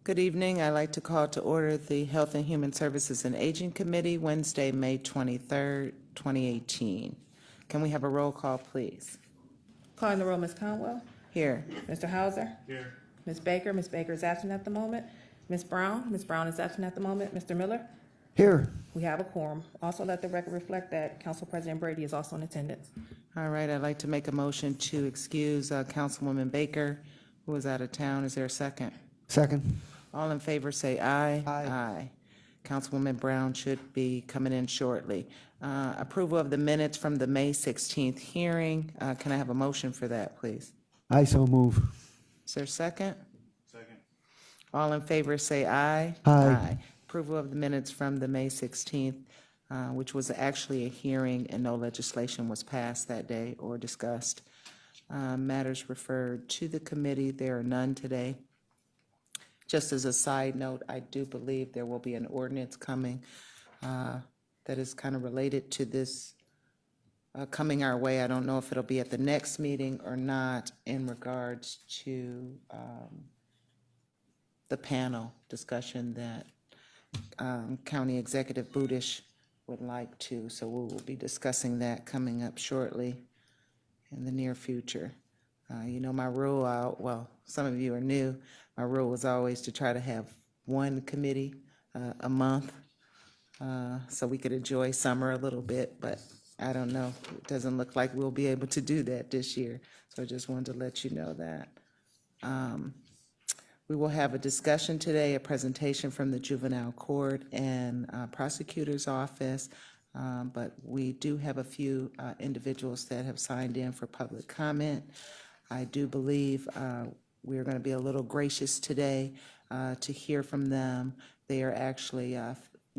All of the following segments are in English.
Good evening. I'd like to call to order the Health and Human Services and Aging Committee, Wednesday, May 23rd, 2018. Can we have a roll call, please? Calling the roll, Ms. Conwell. Here. Mr. Hauser. Here. Ms. Baker. Ms. Baker is absent at the moment. Ms. Brown. Ms. Brown is absent at the moment. Mr. Miller. Here. We have a quorum. Also let the record reflect that Council President Brady is also in attendance. All right, I'd like to make a motion to excuse Councilwoman Baker, who is out of town. Is there a second? Second. All in favor say aye. Aye. Councilwoman Brown should be coming in shortly. Approval of the minutes from the May 16th hearing. Can I have a motion for that, please? I so move. Is there a second? Second. All in favor say aye. Aye. Approval of the minutes from the May 16th, which was actually a hearing and no legislation was passed that day or discussed. Matters referred to the committee, there are none today. Just as a side note, I do believe there will be an ordinance coming that is kind of related to this coming our way. I don't know if it'll be at the next meeting or not in regards to the panel discussion that County Executive Budish would like to. So we will be discussing that coming up shortly in the near future. You know, my rule, well, some of you are new, my rule was always to try to have one committee a month so we could enjoy summer a little bit, but I don't know. It doesn't look like we'll be able to do that this year. So I just wanted to let you know that. We will have a discussion today, a presentation from the Juvenile Court and Prosecutor's Office, but we do have a few individuals that have signed in for public comment. I do believe we're going to be a little gracious today to hear from them. They are actually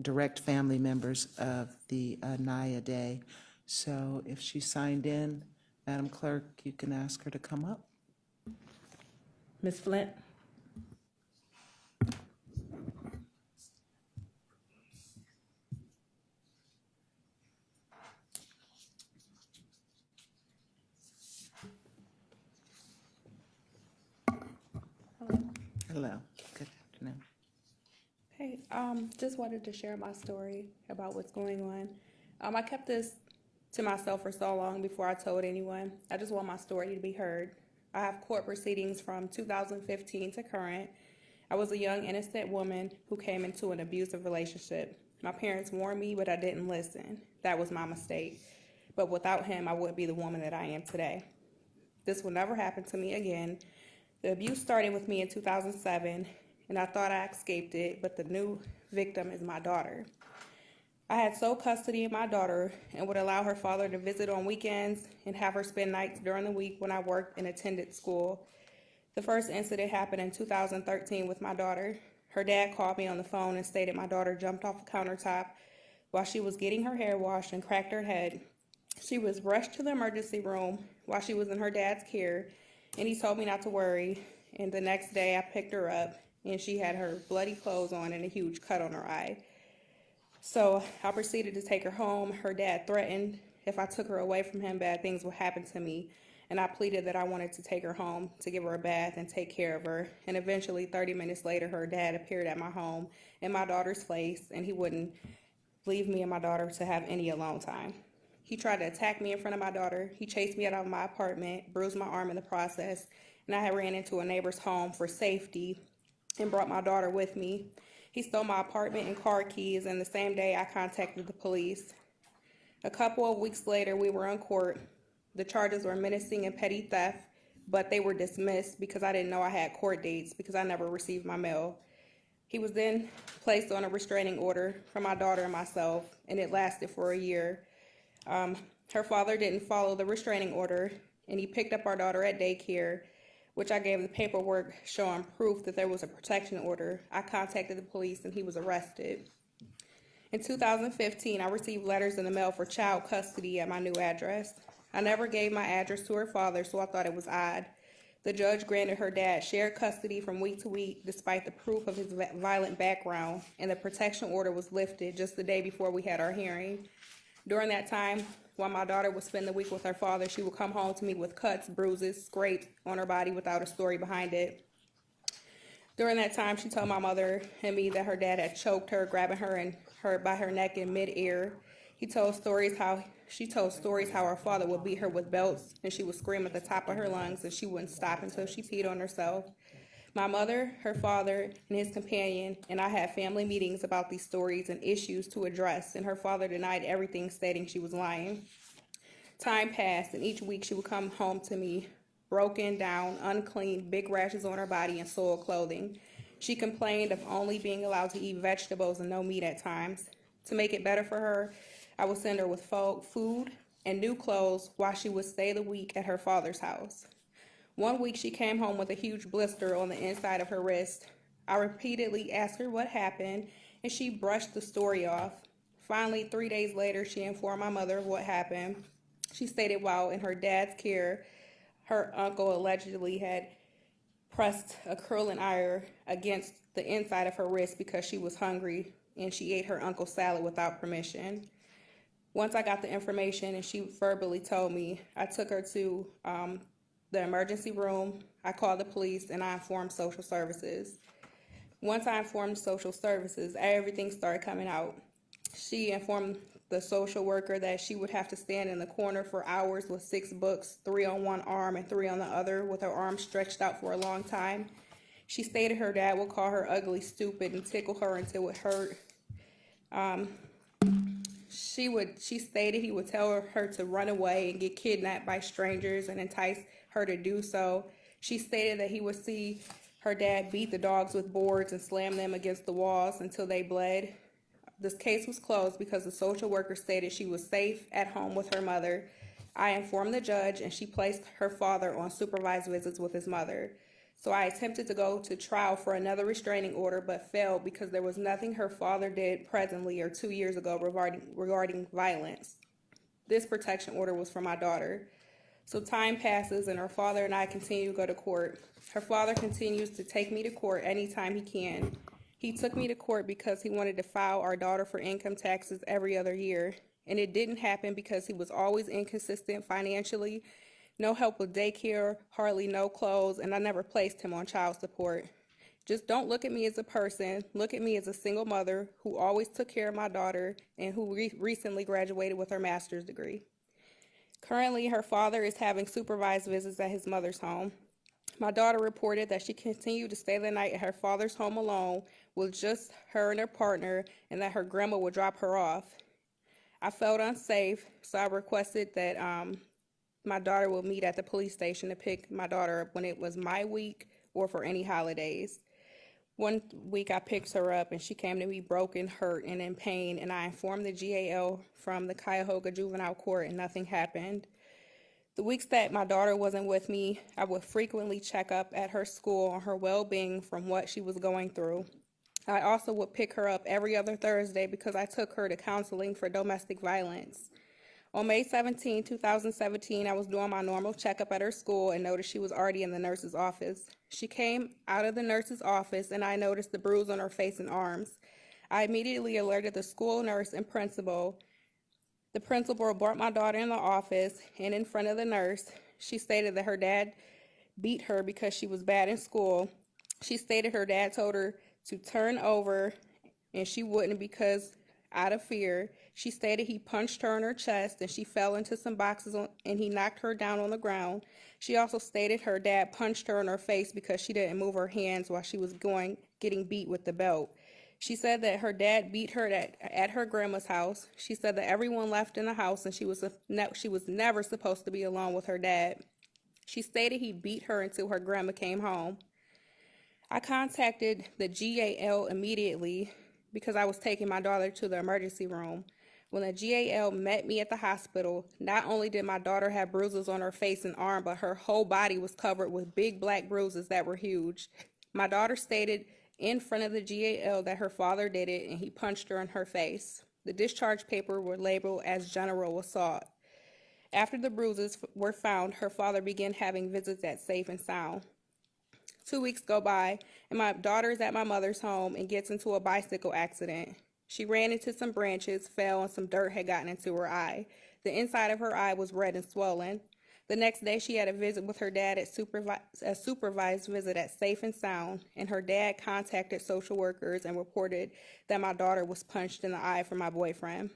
direct family members of the Naya Day. So if she signed in, Madam Clerk, you can ask her to come up. Ms. Flint. Hello. Good afternoon. Hey, just wanted to share my story about what's going on. I kept this to myself for so long before I told anyone. I just want my story to be heard. I have court proceedings from 2015 to current. I was a young, innocent woman who came into an abusive relationship. My parents warned me, but I didn't listen. That was my mistake. But without him, I wouldn't be the woman that I am today. This will never happen to me again. The abuse started with me in 2007, and I thought I escaped it, but the new victim is my daughter. I had sole custody of my daughter and would allow her father to visit on weekends and have her spend nights during the week when I worked and attended school. The first incident happened in 2013 with my daughter. Her dad called me on the phone and stated my daughter jumped off the countertop while she was getting her hair washed and cracked her head. She was rushed to the emergency room while she was in her dad's care, and he told me not to worry. And the next day I picked her up and she had her bloody clothes on and a huge cut on her eye. So I proceeded to take her home. Her dad threatened if I took her away from him, bad things would happen to me. And I pleaded that I wanted to take her home to give her a bath and take care of her. And eventually, 30 minutes later, her dad appeared at my home in my daughter's place, and he wouldn't leave me and my daughter to have any alone time. He tried to attack me in front of my daughter. He chased me out of my apartment, bruised my arm in the process, and I had ran into a neighbor's home for safety and brought my daughter with me. He stole my apartment and car keys, and the same day I contacted the police. A couple of weeks later, we were in court. The charges were menacing and petty theft, but they were dismissed because I didn't know I had court dates because I never received my mail. He was then placed on a restraining order for my daughter and myself, and it lasted for a year. Her father didn't follow the restraining order, and he picked up our daughter at daycare, which I gave the paperwork showing proof that there was a protection order. I contacted the police, and he was arrested. In 2015, I received letters in the mail for child custody at my new address. I never gave my address to her father, so I thought it was odd. The judge granted her dad shared custody from week to week, despite the proof of his violent background, and the protection order was lifted just the day before we had our hearing. During that time, while my daughter would spend the week with her father, she would come home to me with cuts, bruises, scrapes on her body without a story behind it. During that time, she told my mother and me that her dad had choked her, grabbing her and her by her neck in midair. She told stories how her father would beat her with belts and she would scream at the top of her lungs and she wouldn't stop until she peed on herself. My mother, her father, and his companion and I had family meetings about these stories and issues to address, and her father denied everything, stating she was lying. Time passed, and each week she would come home to me, broken down, unclean, big rashes on her body, and soiled clothing. She complained of only being allowed to eat vegetables and no meat at times. To make it better for her, I would send her with food and new clothes while she would stay the week at her father's house. One week she came home with a huge blister on the inside of her wrist. I repeatedly asked her what happened, and she brushed the story off. Finally, 3 days later, she informed my mother of what happened. She stated while in her dad's care, her uncle allegedly had pressed a curling iron against the inside of her wrist because she was hungry, and she ate her uncle's salad without permission. Once I got the information and she verbally told me, I took her to the emergency room, I called the police, and I informed social services. Once I informed social services, everything started coming out. She informed the social worker that she would have to stand in the corner for hours with 6 books, 3 on one arm and 3 on the other, with her arms stretched out for a long time. She stated her dad would call her ugly, stupid, and tickle her until it hurt. She stated he would tell her to run away and get kidnapped by strangers and entice her to do so. She stated that he would see her dad beat the dogs with boards and slam them against the walls until they bled. This case was closed because the social worker stated she was safe at home with her mother. I informed the judge and she placed her father on supervised visits with his mother. So I attempted to go to trial for another restraining order but failed because there was nothing her father did presently or 2 years ago regarding violence. This protection order was for my daughter. So time passes and her father and I continue to go to court. Her father continues to take me to court anytime he can. He took me to court because he wanted to file our daughter for income taxes every other year. And it didn't happen because he was always inconsistent financially, no help with daycare, hardly no clothes, and I never placed him on child support. Just don't look at me as a person. Look at me as a single mother who always took care of my daughter and who recently graduated with her master's degree. Currently, her father is having supervised visits at his mother's home. My daughter reported that she continued to stay the night at her father's home alone with just her and her partner, and that her grandma would drop her off. I felt unsafe, so I requested that my daughter will meet at the police station to pick my daughter up when it was my week or for any holidays. One week I picked her up and she came to me broken, hurt, and in pain, and I informed the GAL from the Cuyahoga Juvenile Court and nothing happened. The weeks that my daughter wasn't with me, I would frequently check up at her school on her well-being from what she was going through. I also would pick her up every other Thursday because I took her to counseling for domestic violence. On May 17, 2017, I was doing my normal checkup at her school and noticed she was already in the nurse's office. She came out of the nurse's office and I noticed the bruise on her face and arms. I immediately alerted the school nurse and principal. The principal brought my daughter in the office, and in front of the nurse, she stated that her dad beat her because she was bad in school. She stated her dad told her to turn over, and she wouldn't because out of fear. She stated he punched her in her chest, and she fell into some boxes, and he knocked her down on the ground. She also stated her dad punched her in her face because she didn't move her hands while she was getting beat with the belt. She said that her dad beat her at her grandma's house. She said that everyone left in the house and she was never supposed to be alone with her dad. She stated he beat her until her grandma came home. I contacted the GAL immediately because I was taking my daughter to the emergency room. When the GAL met me at the hospital, not only did my daughter have bruises on her face and arm, but her whole body was covered with big black bruises that were huge. My daughter stated in front of the GAL that her father did it and he punched her in her face. The discharge papers were labeled as general assault. After the bruises were found, her father began having visits at Safe and Sound. 2 weeks go by and my daughter is at my mother's home and gets into a bicycle accident. She ran into some branches, fell, and some dirt had gotten into her eye. The inside of her eye was red and swollen. The next day, she had a visit with her dad at a supervised visit at Safe and Sound, and her dad contacted social workers and reported that my daughter was punched in the eye from my boyfriend.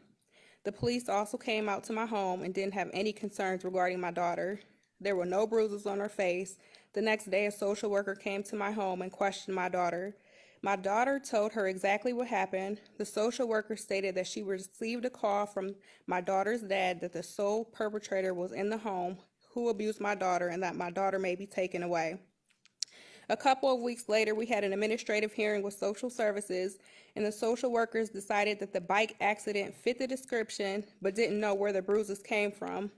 The police also came out to my home and didn't have any concerns regarding my daughter. There were no bruises on her face. The next day, a social worker came to my home and questioned my daughter. My daughter told her exactly what happened. The social worker stated that she received a call from my daughter's dad that the sole perpetrator was in the home who abused my daughter and that my daughter may be taken away. A couple of weeks later, we had an administrative hearing with social services, and the social workers decided that the bike accident fit the description but didn't know where the bruises came from.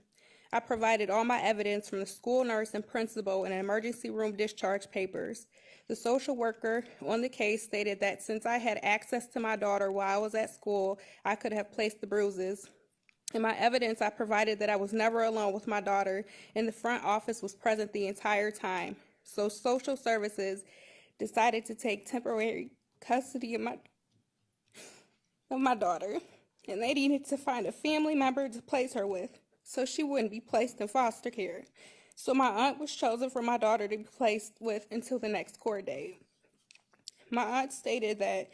I provided all my evidence from the school nurse and principal and emergency room discharge papers. The social worker on the case stated that since I had access to my daughter while I was at school, I could have placed the bruises. In my evidence, I provided that I was never alone with my daughter, and the front office was present the entire time. So social services decided to take temporary custody of my daughter, and they needed to find a family member to place her with, so she wouldn't be placed in foster care. So my aunt was chosen for my daughter to be placed with until the next court date. My aunt stated that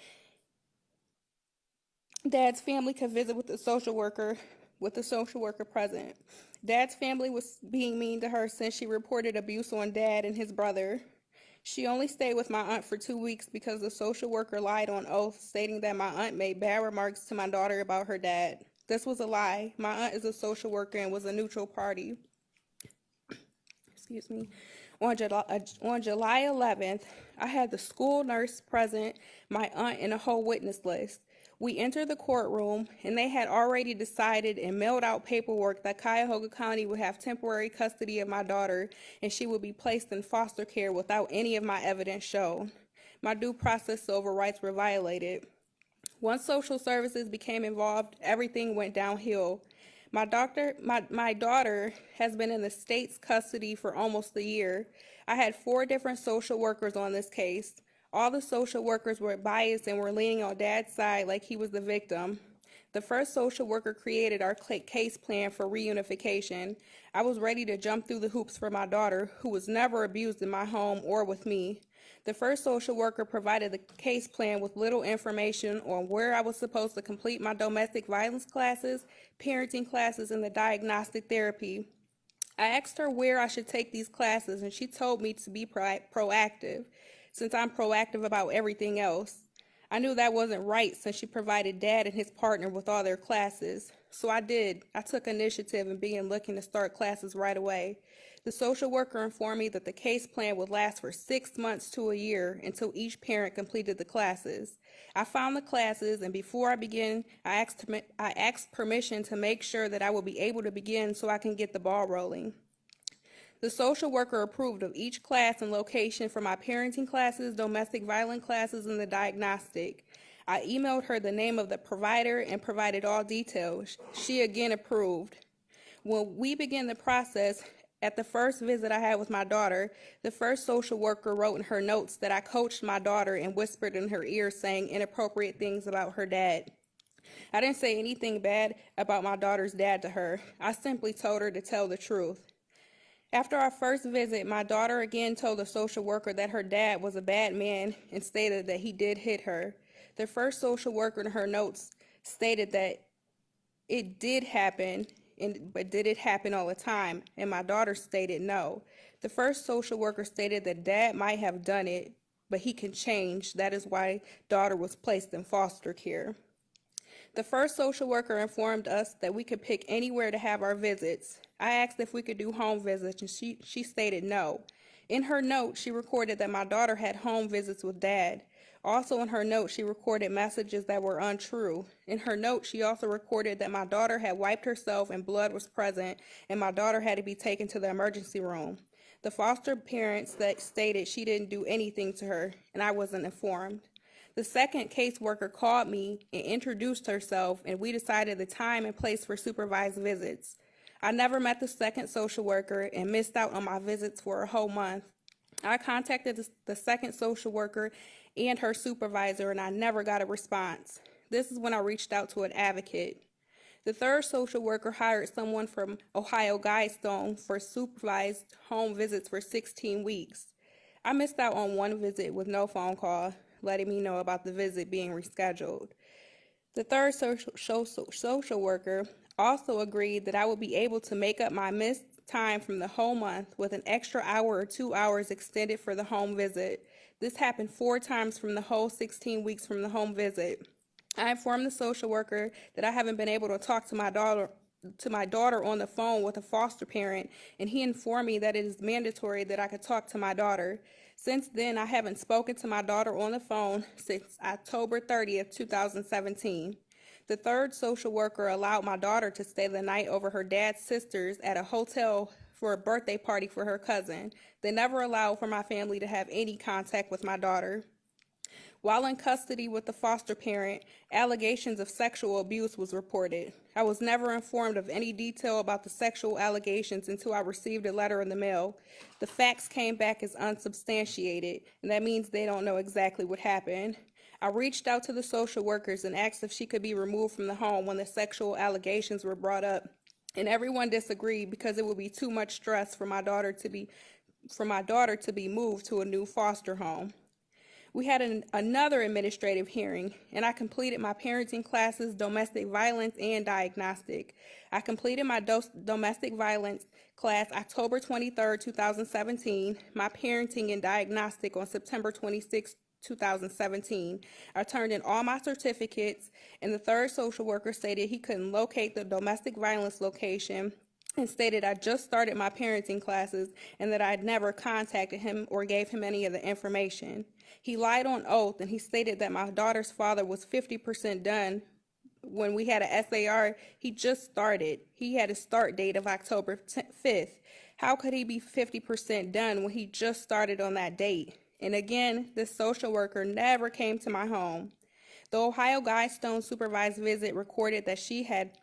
Dad's family could visit with the social worker present. Dad's family was being mean to her since she reported abuse on Dad and his brother. She only stayed with my aunt for 2 weeks because the social worker lied on oath, stating that my aunt made bad remarks to my daughter about her dad. This was a lie. My aunt is a social worker and was a neutral party. Excuse me. On July 11th, I had the school nurse present, my aunt, and a whole witness list. We entered the courtroom, and they had already decided and mailed out paperwork that Cuyahoga County would have temporary custody of my daughter, and she would be placed in foster care without any of my evidence shown. My due process civil rights were violated. Once social services became involved, everything went downhill. My daughter has been in the state's custody for almost a year. I had 4 different social workers on this case. All the social workers were biased and were leaning on Dad's side like he was the victim. The first social worker created our case plan for reunification. I was ready to jump through the hoops for my daughter, who was never abused in my home or with me. The first social worker provided the case plan with little information on where I was supposed to complete my domestic violence classes, parenting classes, and the diagnostic therapy. I asked her where I should take these classes, and she told me to be proactive, since I'm proactive about everything else. I knew that wasn't right since she provided Dad and his partner with all their classes. So I did. I took initiative and began looking to start classes right away. The social worker informed me that the case plan would last for 6 months to a year until each parent completed the classes. I found the classes, and before I began, I asked permission to make sure that I would be able to begin so I can get the ball rolling. The social worker approved of each class and location for my parenting classes, domestic violence classes, and the diagnostic. I emailed her the name of the provider and provided all details. She again approved. When we began the process, at the first visit I had with my daughter, the first social worker wrote in her notes that I coached my daughter and whispered in her ear saying inappropriate things about her dad. I didn't say anything bad about my daughter's dad to her. I simply told her to tell the truth. After our first visit, my daughter again told the social worker that her dad was a bad man and stated that he did hit her. The first social worker in her notes stated that it did happen, but did it happen all the time? And my daughter stated no. The first social worker stated that Dad might have done it, but he can change. That is why daughter was placed in foster care. The first social worker informed us that we could pick anywhere to have our visits. I asked if we could do home visits, and she stated no. In her note, she recorded that my daughter had home visits with Dad. Also in her note, she recorded messages that were untrue. In her note, she also recorded that my daughter had wiped herself and blood was present, and my daughter had to be taken to the emergency room. The foster parents stated she didn't do anything to her, and I wasn't informed. The second caseworker called me and introduced herself, and we decided the time and place for supervised visits. I never met the second social worker and missed out on my visits for a whole month. I contacted the second social worker and her supervisor, and I never got a response. This is when I reached out to an advocate. The third social worker hired someone from Ohio Guidestone for supervised home visits for 16 weeks. I missed out on one visit with no phone call, letting me know about the visit being rescheduled. The third social worker also agreed that I would be able to make up my missed time from the whole month with an extra hour or 2 hours extended for the home visit. This happened 4 times from the whole 16 weeks from the home visit. I informed the social worker that I haven't been able to talk to my daughter on the phone with a foster parent, and he informed me that it is mandatory that I could talk to my daughter. Since then, I haven't spoken to my daughter on the phone since October 30th, 2017. The third social worker allowed my daughter to stay the night over her dad's sisters at a hotel for a birthday party for her cousin. They never allowed for my family to have any contact with my daughter. While in custody with the foster parent, allegations of sexual abuse was reported. I was never informed of any detail about the sexual allegations until I received a letter in the mail. The facts came back as unsubstantiated, and that means they don't know exactly what happened. I reached out to the social workers and asked if she could be removed from the home when the sexual allegations were brought up, and everyone disagreed because it would be too much stress for my daughter to be moved to a new foster home. We had another administrative hearing, and I completed my parenting classes, domestic violence, and diagnostic. I completed my domestic violence class October 23rd, 2017, my parenting and diagnostic on September 26th, 2017. I turned in all my certificates, and the third social worker stated he couldn't locate the domestic violence location and stated I just started my parenting classes and that I had never contacted him or gave him any of the information. He lied on oath, and he stated that my daughter's father was 50% done. When we had a SAR, he just started. He had a start date of October 5th. How could he be 50% done when he just started on that date? And again, this social worker never came to my home. The Ohio Guidestone supervised visit recorded that she had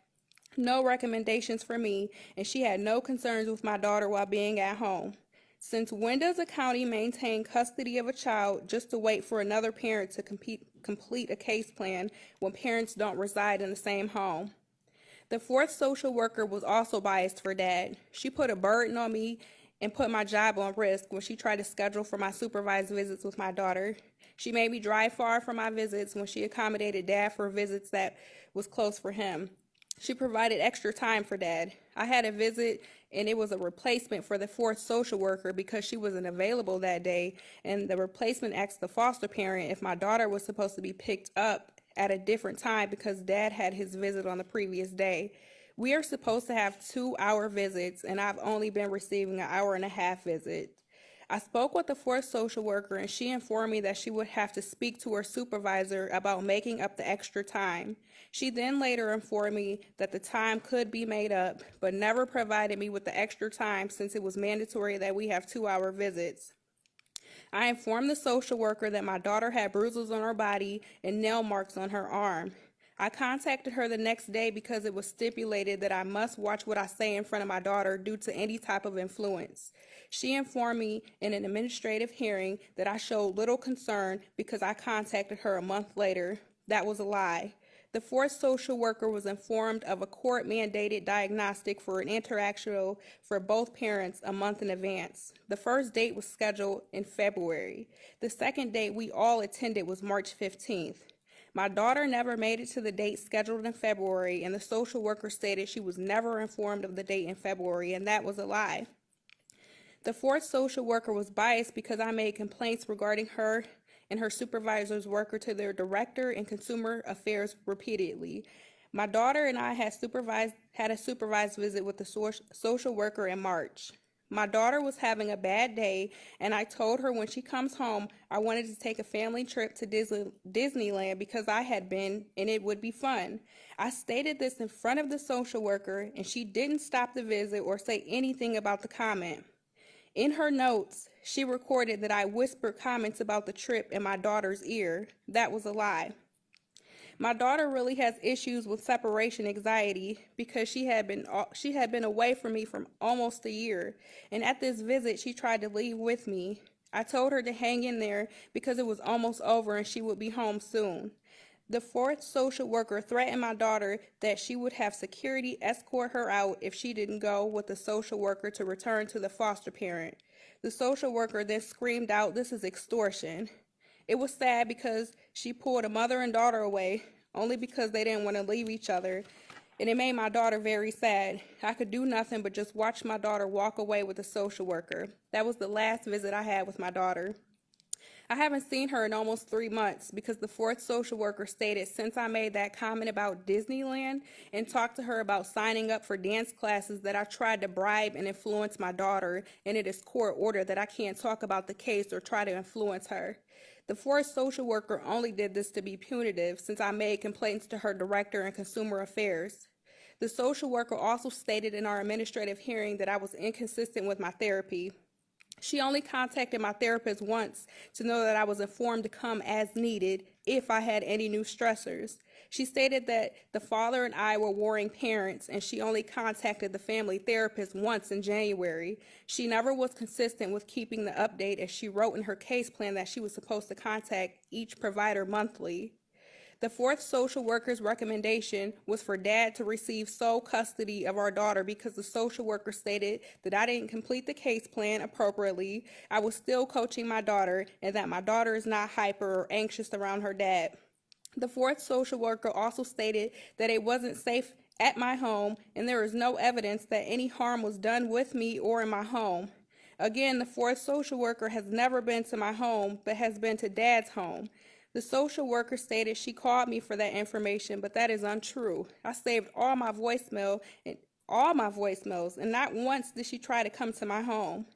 no recommendations for me, and she had no concerns with my daughter while being at home. Since when does a county maintain custody of a child just to wait for another parent to complete a case plan when parents don't reside in the same home? The fourth social worker was also biased for Dad. She put a burden on me and put my job on risk when she tried to schedule for my supervised visits with my daughter. She made me drive far for my visits when she accommodated Dad for visits that was close for him. She provided extra time for Dad. I had a visit, and it was a replacement for the fourth social worker because she wasn't available that day, and the replacement asked the foster parent if my daughter was supposed to be picked up at a different time because Dad had his visit on the previous day. We are supposed to have 2-hour visits, and I've only been receiving an 1.5-hour visit. I spoke with the fourth social worker, and she informed me that she would have to speak to her supervisor about making up the extra time. She then later informed me that the time could be made up, but never provided me with the extra time since it was mandatory that we have 2-hour visits. I informed the social worker that my daughter had bruises on her body and nail marks on her arm. I contacted her the next day because it was stipulated that I must watch what I say in front of my daughter due to any type of influence. She informed me in an administrative hearing that I showed little concern because I contacted her a month later. That was a lie. The fourth social worker was informed of a court-mandated diagnostic for an interaction for both parents a month in advance. The first date was scheduled in February. The second date we all attended was March 15th. My daughter never made it to the date scheduled in February, and the social worker stated she was never informed of the date in February, and that was a lie. The fourth social worker was biased because I made complaints regarding her and her supervisor's worker to their director and consumer affairs repeatedly. My daughter and I had a supervised visit with the social worker in March. My daughter was having a bad day, and I told her when she comes home, I wanted to take a family trip to Disneyland because I had been, and it would be fun. I stated this in front of the social worker, and she didn't stop the visit or say anything about the comment. In her notes, she recorded that I whispered comments about the trip in my daughter's ear. That was a lie. My daughter really has issues with separation anxiety because she had been away from me for almost a year, and at this visit she tried to leave with me. I told her to hang in there because it was almost over and she would be home soon. The fourth social worker threatened my daughter that she would have security escort her out if she didn't go with the social worker to return to the foster parent. The social worker then screamed out, "This is extortion." It was sad because she pulled a mother and daughter away only because they didn't want to leave each other, and it made my daughter very sad. I could do nothing but just watch my daughter walk away with the social worker. That was the last visit I had with my daughter. I haven't seen her in almost 3 months because the fourth social worker stated since I made that comment about Disneyland and talked to her about signing up for dance classes that I tried to bribe and influence my daughter, and it is court order that I can't talk about the case or try to influence her. The fourth social worker only did this to be punitive since I made complaints to her director in consumer affairs. The social worker also stated in our administrative hearing that I was inconsistent with my therapy. She only contacted my therapist once to know that I was informed to come as needed if I had any new stressors. She stated that the father and I were warring parents, and she only contacted the family therapist once in January. She never was consistent with keeping the update, as she wrote in her case plan that she was supposed to contact each provider monthly. The fourth social worker's recommendation was for Dad to receive sole custody of our daughter because the social worker stated that I didn't complete the case plan appropriately, I was still coaching my daughter, and that my daughter is not hyper or anxious around her dad. The fourth social worker also stated that it wasn't safe at my home, and there is no evidence that any harm was done with me or in my home. Again, the fourth social worker has never been to my home, but has been to Dad's home. The social worker stated she called me for that information, but that is untrue. I saved all my voicemails, and not once did she try to come to my home.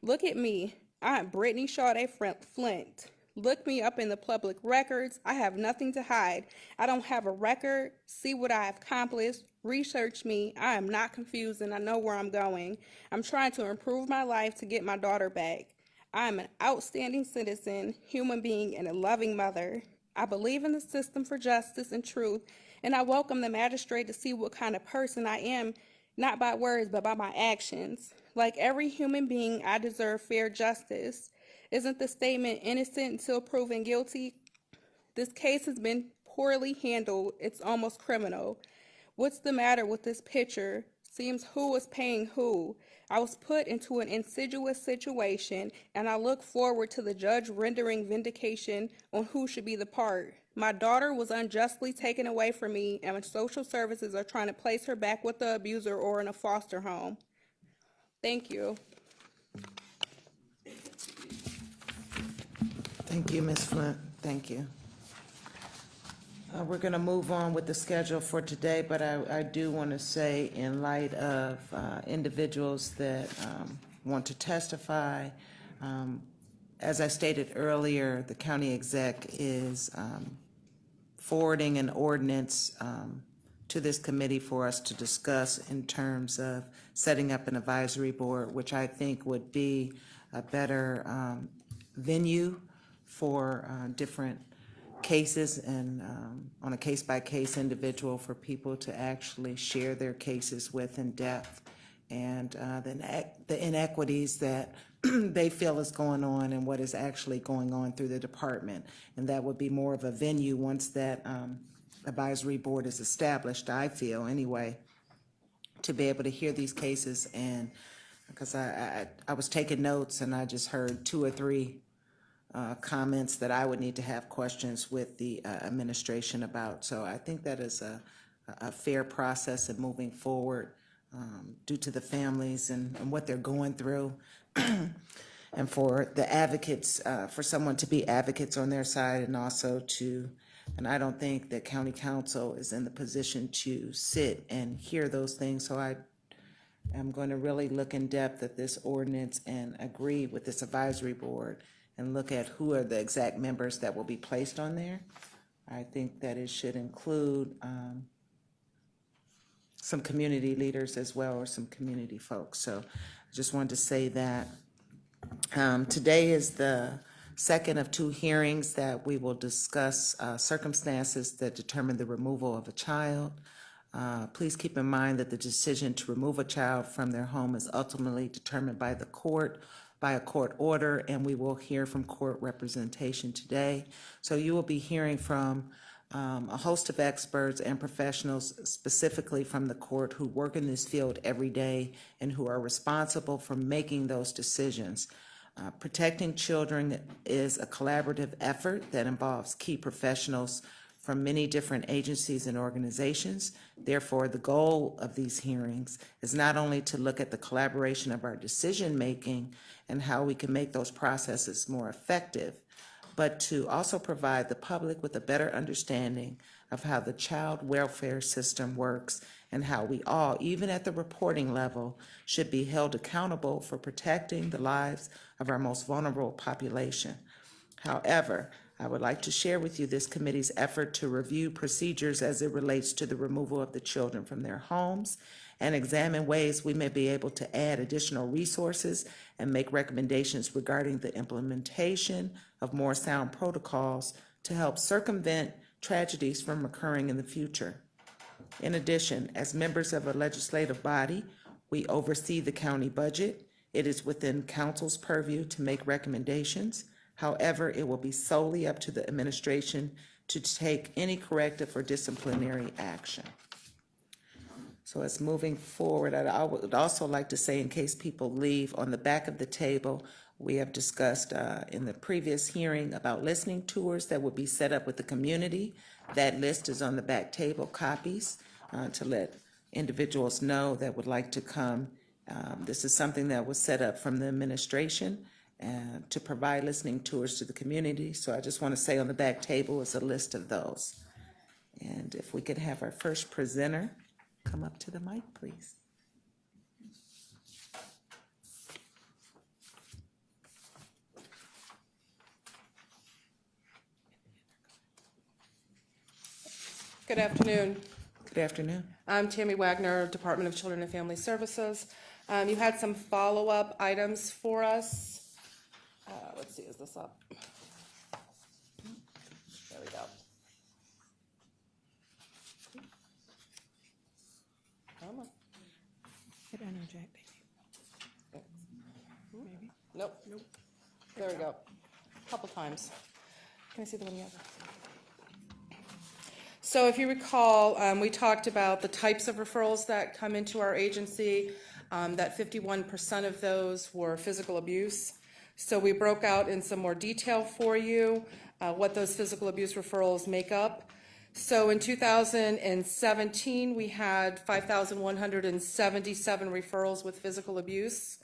Look at me. I'm Brittany Sade Flint. Look me up in the public records. I have nothing to hide. I don't have a record. See what I have accomplished. Research me. I am not confused, and I know where I'm going. I'm trying to improve my life to get my daughter back. I am an outstanding citizen, human being, and a loving mother. I believe in the system for justice and truth, and I welcome the magistrate to see what kind of person I am, not by words, but by my actions. Like every human being, I deserve fair justice. Isn't the statement innocent until proven guilty? This case has been poorly handled. It's almost criminal. What's the matter with this picture? Seems who is paying who. I was put into an insidious situation, and I look forward to the judge rendering vindication on who should be the part. My daughter was unjustly taken away from me, and social services are trying to place her back with the abuser or in a foster home. Thank you. Thank you, Ms. Flint. Thank you. We're going to move on with the schedule for today, but I do want to say, in light of individuals that want to testify, as I stated earlier, the county exec is forwarding an ordinance to this committee for us to discuss in terms of setting up an advisory board, which I think would be a better venue for different cases and on a case-by-case individual for people to actually share their cases with in depth, and the inequities that they feel is going on and what is actually going on through the department. And that would be more of a venue once that advisory board is established, I feel anyway, to be able to hear these cases. And because I was taking notes and I just heard 2 or 3 comments that I would need to have questions with the administration about. So I think that is a fair process in moving forward due to the families and what they're going through. And for the advocates, for someone to be advocates on their side, and also to, and I don't think that county council is in the position to sit and hear those things. So I am going to really look in depth at this ordinance and agree with this advisory board and look at who are the exact members that will be placed on there. I think that it should include some community leaders as well, or some community folks. So I just wanted to say that today is the second of 2 hearings that we will discuss circumstances that determine the removal of a child. Please keep in mind that the decision to remove a child from their home is ultimately determined by the court, by a court order, and we will hear from court representation today. So you will be hearing from a host of experts and professionals specifically from the court who work in this field every day and who are responsible for making those decisions. Protecting children is a collaborative effort that involves key professionals from many different agencies and organizations. Therefore, the goal of these hearings is not only to look at the collaboration of our decision-making and how we can make those processes more effective, but to also provide the public with a better understanding of how the child welfare system works and how we all, even at the reporting level, should be held accountable for protecting the lives of our most vulnerable population. However, I would like to share with you this committee's effort to review procedures as it relates to the removal of the children from their homes and examine ways we may be able to add additional resources and make recommendations regarding the implementation of more sound protocols to help circumvent tragedies from occurring in the future. In addition, as members of a legislative body, we oversee the county budget. It is within council's purview to make recommendations. However, it will be solely up to the administration to take any corrective or disciplinary action. So as moving forward, I would also like to say, in case people leave, on the back of the table, we have discussed in the previous hearing about listening tours that will be set up with the community. That list is on the back table, copies, to let individuals know that would like to come. This is something that was set up from the administration to provide listening tours to the community. So I just want to say on the back table is a list of those. And if we could have our first presenter come up to the mic, please. Good afternoon. Good afternoon. I'm Tammy Wagner, Department of Children and Family Services. You had some follow-up items for us. Let's see, is this up? There we go. Come on. Nope. There we go. Couple times. Can I see the one you have? So if you recall, we talked about the types of referrals that come into our agency, that 51% of those were physical abuse. So we broke out in some more detail for you what those physical abuse referrals make up. So in 2017, we had 5,177 referrals with physical abuse.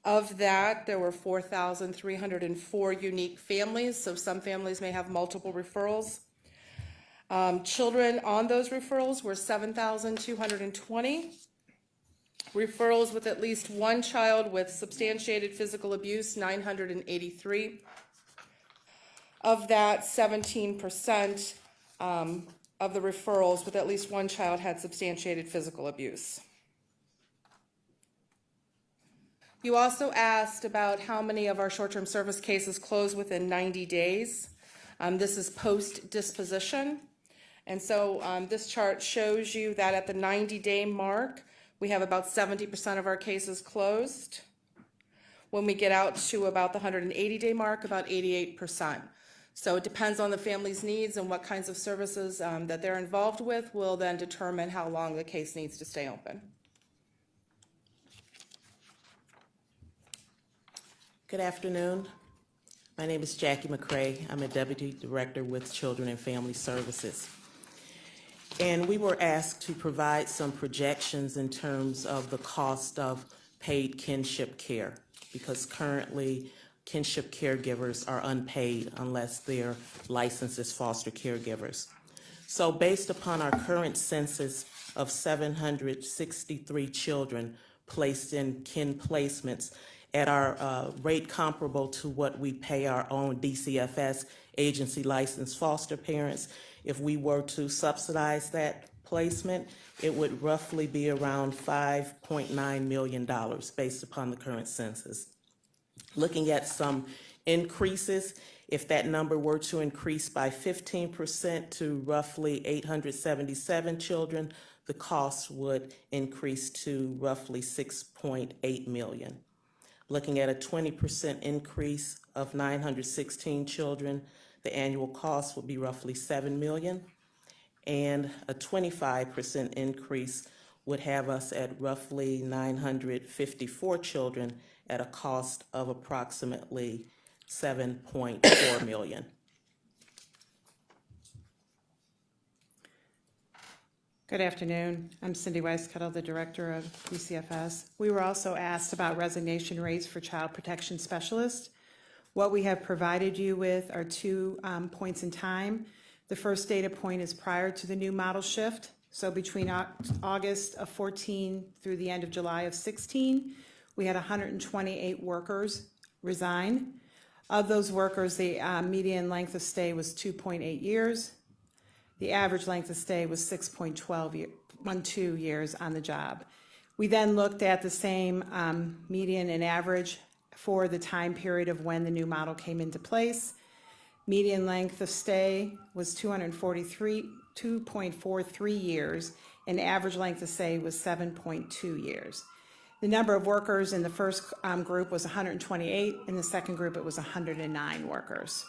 Of that, there were 4,304 unique families, so some families may have multiple referrals. Children on those referrals were 7,220. Referrals with at least one child with substantiated physical abuse, 983. Of that, 17% of the referrals with at least one child had substantiated physical abuse. You also asked about how many of our short-term service cases close within 90 days. This is post-disposition. And so this chart shows you that at the 90-day mark, we have about 70% of our cases closed. When we get out to about the 180-day mark, about 88%. So it depends on the family's needs and what kinds of services that they're involved with will then determine how long the case needs to stay open. Good afternoon. My name is Jackie McCray. I'm a Deputy Director with Children and Family Services. And we were asked to provide some projections in terms of the cost of paid kinship care, because currently kinship caregivers are unpaid unless they're licensed as foster caregivers. So based upon our current census of 763 children placed in kin placements at our rate comparable to what we pay our own DCFS agency licensed foster parents, if we were to subsidize that placement, it would roughly be around $5.9 million based upon the current census. Looking at some increases, if that number were to increase by 15% to roughly 877 children, the cost would increase to roughly $6.8 million. Looking at a 20% increase of 916 children, the annual cost would be roughly $7 million. and a 25% increase would have us at roughly 954 children at a cost of approximately $7.4 million. Good afternoon. I'm Cindy Weiskettle, the Director of DCFS. We were also asked about resignation rates for child protection specialists. What we have provided you with are 2 points in time. The first data point is prior to the new model shift. So between August of 14 through the end of July of 16, we had 128 workers resign. Of those workers, the median length of stay was 2.8 years. The average length of stay was 6.12 years on the job. We then looked at the same median and average for the time period of when the new model came into place. Median length of stay was 2.43 years, and average length of stay was 7.2 years. The number of workers in the first group was 128, in the second group it was 109 workers.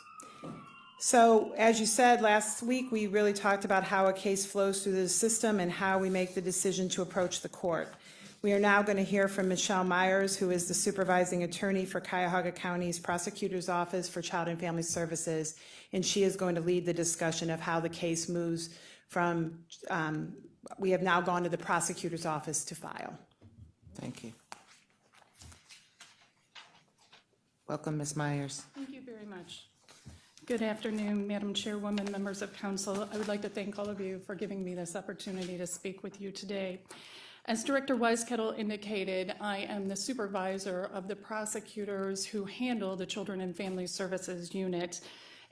So, as you said, last week we really talked about how a case flows through the system and how we make the decision to approach the court. We are now going to hear from Michelle Myers, who is the supervising attorney for Cuyahoga County's Prosecutor's Office for Child and Family Services, and she is going to lead the discussion of how the case moves from, we have now gone to the prosecutor's office to file. Thank you. Welcome, Ms. Myers. Thank you very much. Good afternoon, Madam Chairwoman, members of council. I would like to thank all of you for giving me this opportunity to speak with you today. As Director Weiskettle indicated, I am the supervisor of the prosecutors who handle the Children and Family Services unit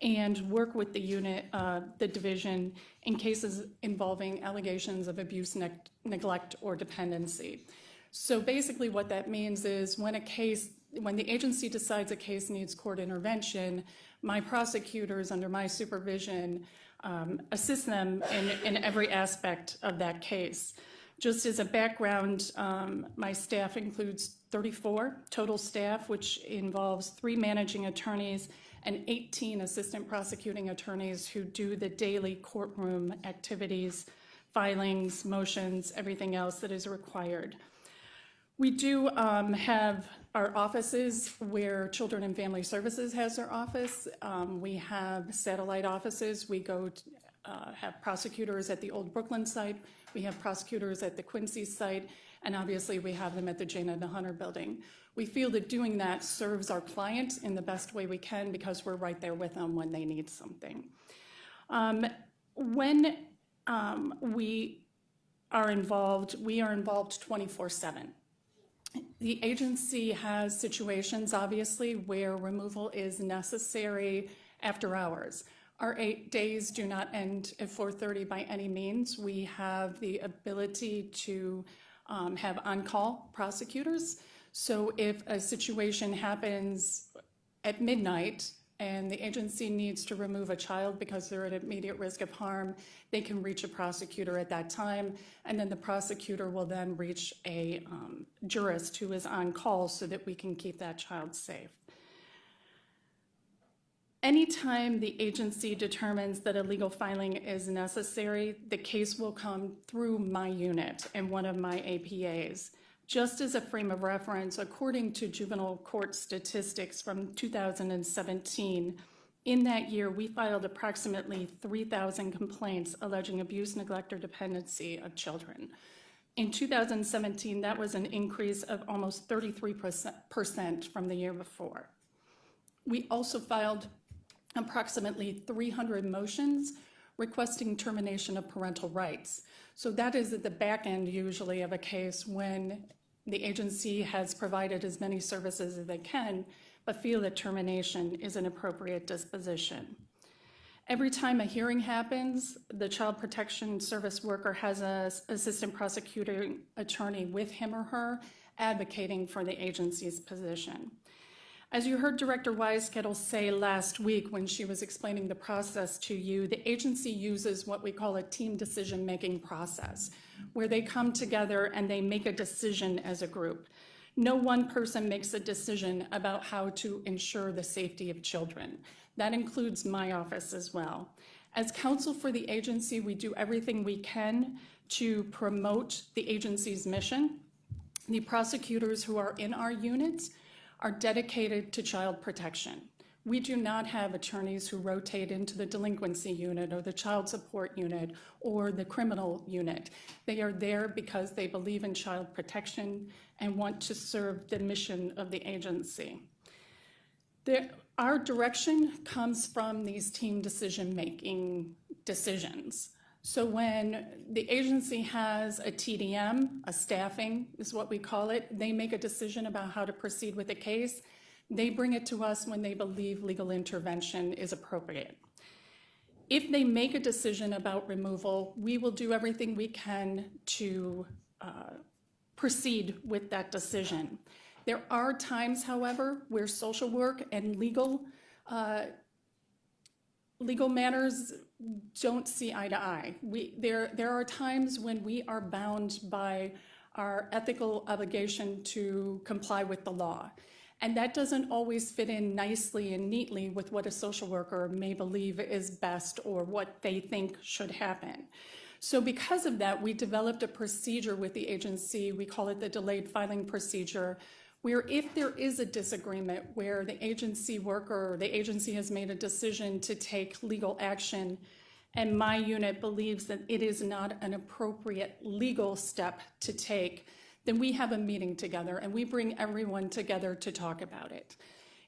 and work with the unit, the division, in cases involving allegations of abuse, neglect, or dependency. So basically what that means is when the agency decides a case needs court intervention, my prosecutors under my supervision assist them in every aspect of that case. Just as a background, my staff includes 34 total staff, which involves 3 managing attorneys and 18 assistant prosecuting attorneys who do the daily courtroom activities, filings, motions, everything else that is required. We do have our offices where Children and Family Services has their office. We have satellite offices. We go to, have prosecutors at the Old Brooklyn site. We have prosecutors at the Quincy site, and obviously we have them at the Jane and the Hunter building. We feel that doing that serves our client in the best way we can because we're right there with them when they need something. When we are involved 24/7. The agency has situations, obviously, where removal is necessary after hours. Our 8 days do not end at 4:30 by any means. We have the ability to have on-call prosecutors. So if a situation happens at midnight and the agency needs to remove a child because they're at immediate risk of harm, they can reach a prosecutor at that time, and then the prosecutor will then reach a jurist who is on call so that we can keep that child safe. Anytime the agency determines that a legal filing is necessary, the case will come through my unit and one of my APAs. Just as a frame of reference, according to juvenile court statistics from 2017, in that year we filed approximately 3,000 complaints alleging abuse, neglect, or dependency of children. In 2017, that was an increase of almost 33% from the year before. We also filed approximately 300 motions requesting termination of parental rights. So that is at the back end usually of a case when the agency has provided as many services as they can, but feel that termination is an appropriate disposition. Every time a hearing happens, the Child Protection Service worker has an assistant prosecuting attorney with him or her advocating for the agency's position. As you heard Director Weiskettle say last week when she was explaining the process to you, the agency uses what we call a team decision-making process, where they come together and they make a decision as a group. No one person makes a decision about how to ensure the safety of children. That includes my office as well. As counsel for the agency, we do everything we can to promote the agency's mission. The prosecutors who are in our units are dedicated to child protection. We do not have attorneys who rotate into the delinquency unit or the child support unit or the criminal unit. They are there because they believe in child protection and want to serve the mission of the agency. Our direction comes from these team decision-making decisions. So when the agency has a TDM, a staffing is what we call it, they make a decision about how to proceed with a case. They bring it to us when they believe legal intervention is appropriate. If they make a decision about removal, we will do everything we can to proceed with that decision. There are times, however, where social work and legal matters don't see eye to eye. There are times when we are bound by our ethical obligation to comply with the law. And that doesn't always fit in nicely and neatly with what a social worker may believe is best or what they think should happen. So because of that, we developed a procedure with the agency, we call it the delayed filing procedure, where if there is a disagreement where the agency worker or the agency has made a decision to take legal action and my unit believes that it is not an appropriate legal step to take, then we have a meeting together and we bring everyone together to talk about it.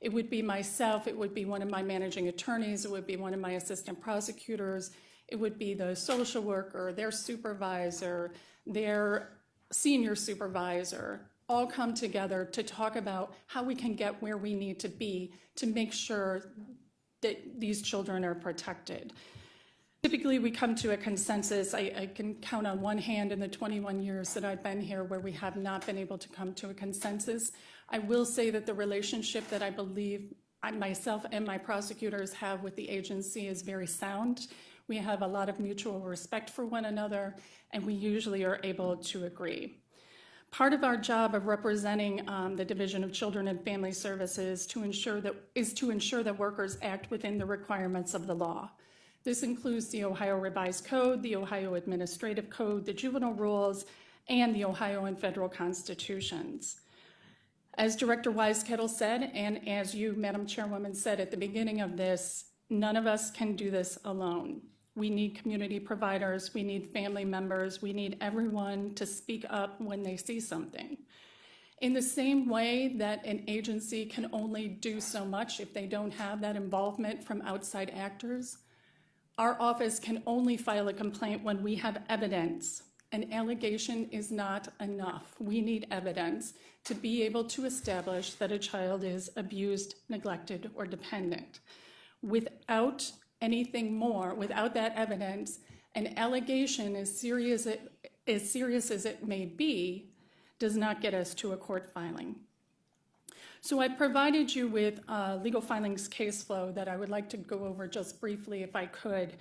It would be myself, it would be one of my managing attorneys, it would be one of my assistant prosecutors, it would be the social worker, their supervisor, their senior supervisor, all come together to talk about how we can get where we need to be to make sure that these children are protected. Typically, we come to a consensus. I can count on one hand in the 21 years that I've been here where we have not been able to come to a consensus. I will say that the relationship that I believe myself and my prosecutors have with the agency is very sound. We have a lot of mutual respect for one another, and we usually are able to agree. Part of our job of representing the Division of Children and Family Services is to ensure that workers act within the requirements of the law. This includes the Ohio Revised Code, the Ohio Administrative Code, the juvenile rules, and the Ohio and federal constitutions. As Director Weiskettel said, and as you, Madam Chairwoman, said at the beginning of this, none of us can do this alone. We need community providers, we need family members, we need everyone to speak up when they see something. In the same way that an agency can only do so much if they don't have that involvement from outside actors, our office can only file a complaint when we have evidence. An allegation is not enough. We need evidence to be able to establish that a child is abused, neglected, or dependent. Without anything more, without that evidence, an allegation, as serious as it may be, does not get us to a court filing. So I provided you with legal filings case flow that I would like to go over just briefly if I could.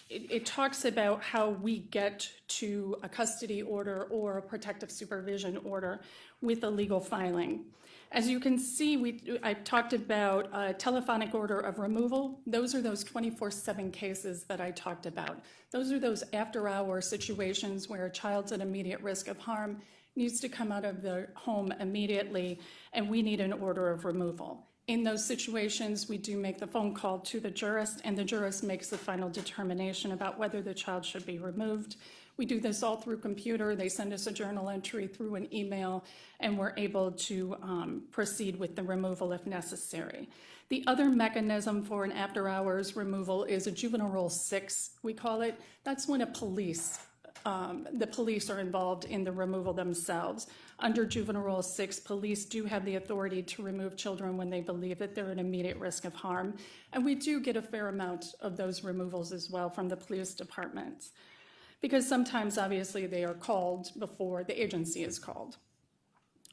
It talks about how we get to a custody order or a protective supervision order with a legal filing. As you can see, I talked about a telephonic order of removal. Those are those 24/7 cases that I talked about. Those are those after-hour situations where a child's at immediate risk of harm, needs to come out of the home immediately, and we need an order of removal. In those situations, we do make the phone call to the jurist, and the jurist makes the final determination about whether the child should be removed. We do this all through computer. They send us a journal entry through an email, and we're able to proceed with the removal if necessary. The other mechanism for an after-hours removal is a juvenile rule 6, we call it. That's when the police are involved in the removal themselves. Under juvenile rule 6, police do have the authority to remove children when they believe that they're at immediate risk of harm. And we do get a fair amount of those removals as well from the police departments, because sometimes obviously they are called before the agency is called.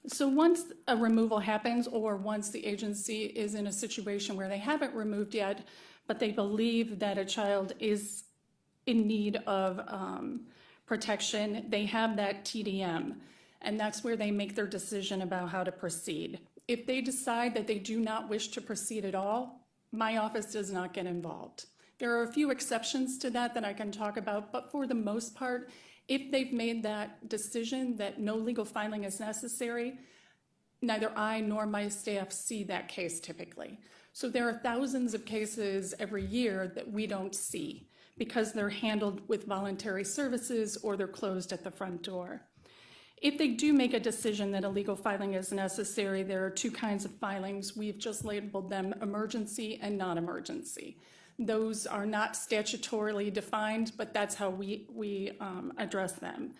So once a removal happens, or once the agency is in a situation where they haven't removed yet, but they believe that a child is in need of protection, they have that TDM, and that's where they make their decision about how to proceed. If they decide that they do not wish to proceed at all, my office does not get involved. There are a few exceptions to that I can talk about, but for the most part, if they've made that decision that no legal filing is necessary, neither I nor my staff see that case typically. So there are thousands of cases every year that we don't see because they're handled with voluntary services or they're closed at the front door. If they do make a decision that a legal filing is necessary, there are two kinds of filings. We've just labeled them emergency and non-emergency. Those are not statutorily defined, but that's how we address them.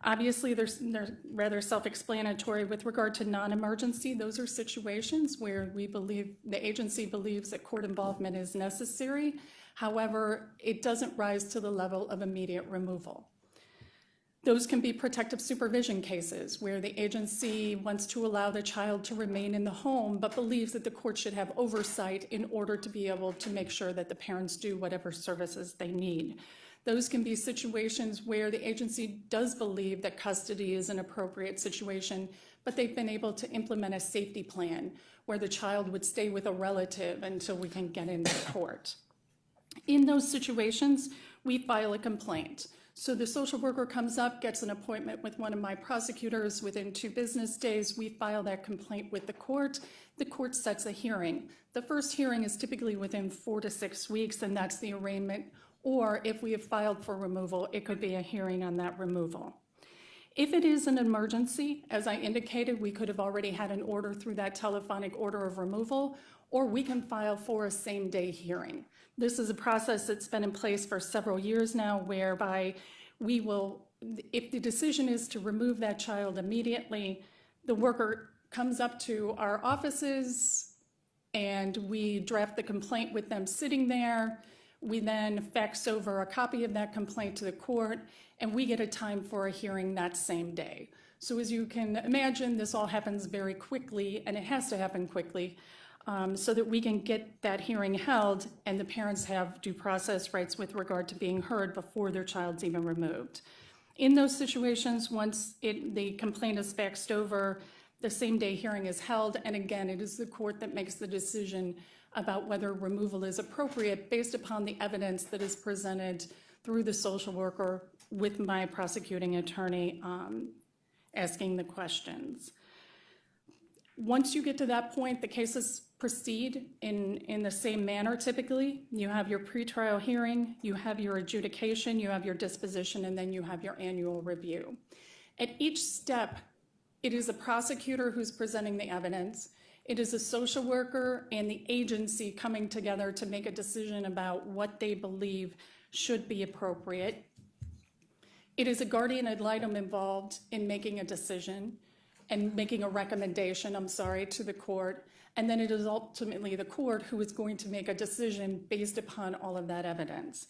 Obviously, they're rather self-explanatory. With regard to non-emergency, those are situations where we believe, the agency believes that court involvement is necessary. However, it doesn't rise to the level of immediate removal. Those can be protective supervision cases where the agency wants to allow the child to remain in the home but believes that the court should have oversight in order to be able to make sure that the parents do whatever services they need. Those can be situations where the agency does believe that custody is an appropriate situation, but they've been able to implement a safety plan where the child would stay with a relative until we can get into court. In those situations, we file a complaint. So the social worker comes up, gets an appointment with one of my prosecutors. Within 2 business days, we file that complaint with the court. The court sets a hearing. The first hearing is typically within 4 to 6 weeks, and that's the arraignment. Or if we have filed for removal, it could be a hearing on that removal. If it is an emergency, as I indicated, we could have already had an order through that telephonic order of removal, or we can file for a same-day hearing. This is a process that's been in place for several years now, whereby we will, if the decision is to remove that child immediately, the worker comes up to our offices and we draft the complaint with them sitting there. We then fax over a copy of that complaint to the court, and we get a time for a hearing that same day. So as you can imagine, this all happens very quickly, and it has to happen quickly, so that we can get that hearing held and the parents have due process rights with regard to being heard before their child's even removed. In those situations, once the complaint is faxed over, the same day hearing is held, and again, it is the court that makes the decision about whether removal is appropriate based upon the evidence that is presented through the social worker with my prosecuting attorney asking the questions. Once you get to that point, the cases proceed in the same manner typically. You have your pretrial hearing, you have your adjudication, you have your disposition, and then you have your annual review. At each step, it is the prosecutor who's presenting the evidence. It is a social worker and the agency coming together to make a decision about what they believe should be appropriate. It is a guardian ad litem involved in making a decision and making a recommendation, to the court, and then it is ultimately the court who is going to make a decision based upon all of that evidence.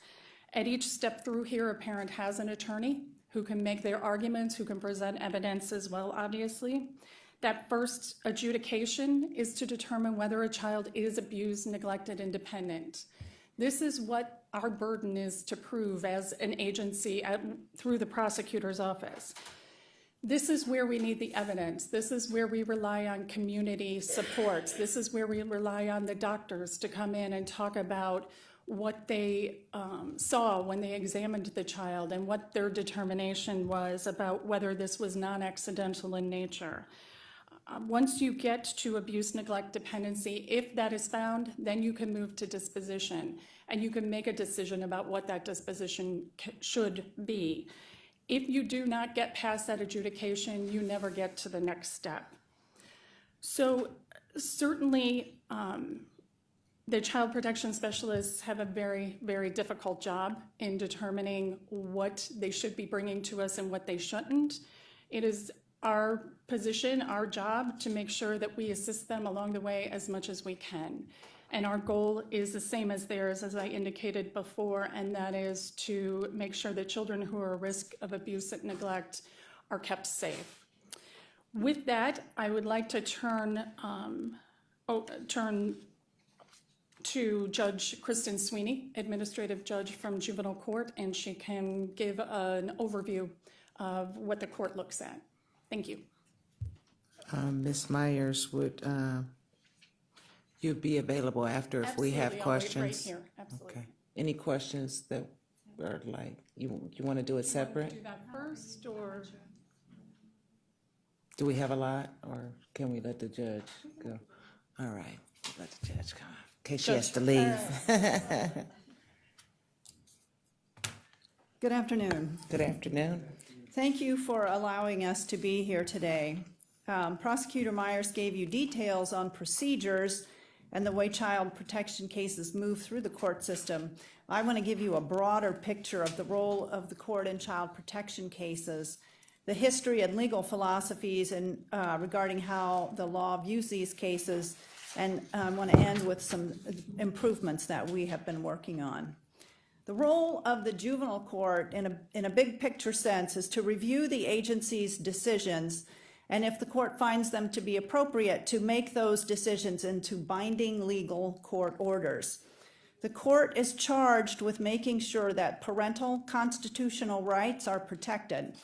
At each step through here, a parent has an attorney who can make their arguments, who can present evidence as well, obviously. That first adjudication is to determine whether a child is abused, neglected, and dependent. This is what our burden is to prove as an agency through the prosecutor's office. This is where we need the evidence. This is where we rely on community supports. This is where we rely on the doctors to come in and talk about what they saw when they examined the child and what their determination was about whether this was non-accidental in nature. Once you get to abuse, neglect, dependency, if that is found, then you can move to disposition and you can make a decision about what that disposition should be. If you do not get past that adjudication, you never get to the next step. So certainly the child protection specialists have a very, very difficult job in determining what they should be bringing to us and what they shouldn't. It is our position, our job, to make sure that we assist them along the way as much as we can. And our goal is the same as theirs, as I indicated before, and that is to make sure that children who are at risk of abuse and neglect are kept safe. With that, I would like to turn to Judge Kristen Sweeney, Administrative Judge from Juvenile Court, and she can give an overview of what the court looks at. Thank you. Ms. Myers, would you be available after if we have Absolutely, I'll wait questions? right here. Absolutely. Okay, Any questions that are like, you want to do it separate? Do that first, or? Do we have a lot, or can we let the judge go? All right, let the judge come, in case she has to leave. Good afternoon. Good afternoon. Thank you for allowing us to be here today. Prosecutor Myers gave you details on procedures and the way child protection cases move through the court system. I want to give you a broader picture of the role of the court in child protection cases, the history and legal philosophies and regarding how the law views these cases, and I want to end with some improvements that we have been working on. The role of the juvenile court in a big picture sense is to review the agency's decisions, and if the court finds them to be appropriate, to make those decisions into binding legal court orders. The court is charged with making sure that parental constitutional rights are protected,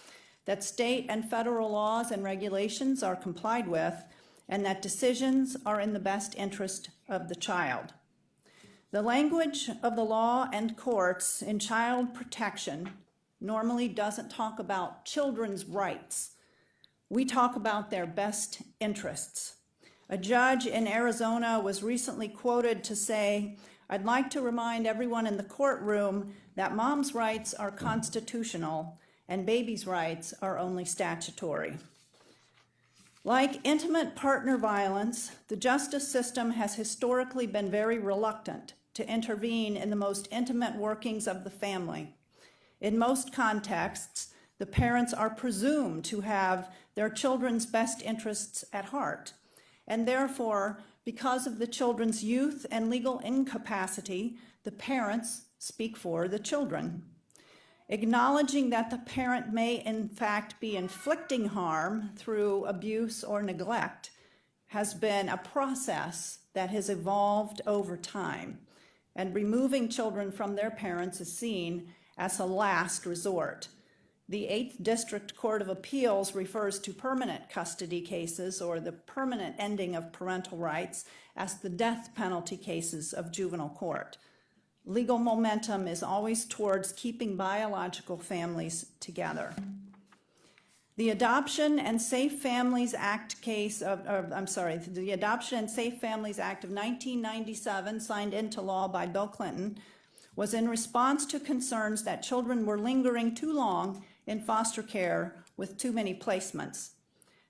that state and federal laws and regulations are complied with, and that decisions are in the best interest of the child. The language of the law and courts in child protection normally doesn't talk about children's rights. We talk about their best interests. A judge in Arizona was recently quoted to say, "I'd like to remind everyone in the courtroom that mom's rights are constitutional and baby's rights are only statutory." Like intimate partner violence, the justice system has historically been very reluctant to intervene in the most intimate workings of the family. In most contexts, the parents are presumed to have their children's best interests at heart, and therefore, because of the children's youth and legal incapacity, the parents speak for the children. Acknowledging that the parent may in fact be inflicting harm through abuse or neglect has been a process that has evolved over time, and removing children from their parents is seen as a last resort. The 8th District Court of Appeals refers to permanent custody cases, or the permanent ending of parental rights, as the death penalty cases of juvenile court. Legal momentum is always towards keeping biological families together. The Adoption and Safe Families Act the Adoption and Safe Families Act of 1997, signed into law by Bill Clinton, was in response to concerns that children were lingering too long in foster care with too many placements.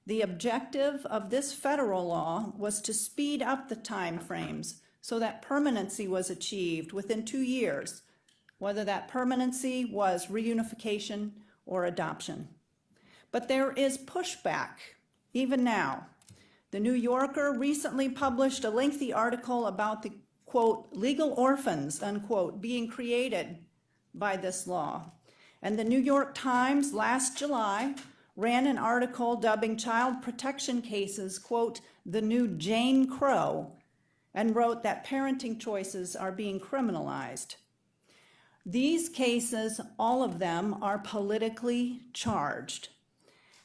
The objective of this federal law was to speed up the time frames so that permanency was achieved within 2 years, whether that permanency was reunification or adoption. But there is pushback, even now. The New Yorker recently published a lengthy article about the, quote, legal orphans, unquote, being created by this law. And the New York Times last July ran an article dubbing child protection cases, quote, the new Jane Crow, and wrote that parenting choices are being criminalized. These cases, all of them, are politically charged.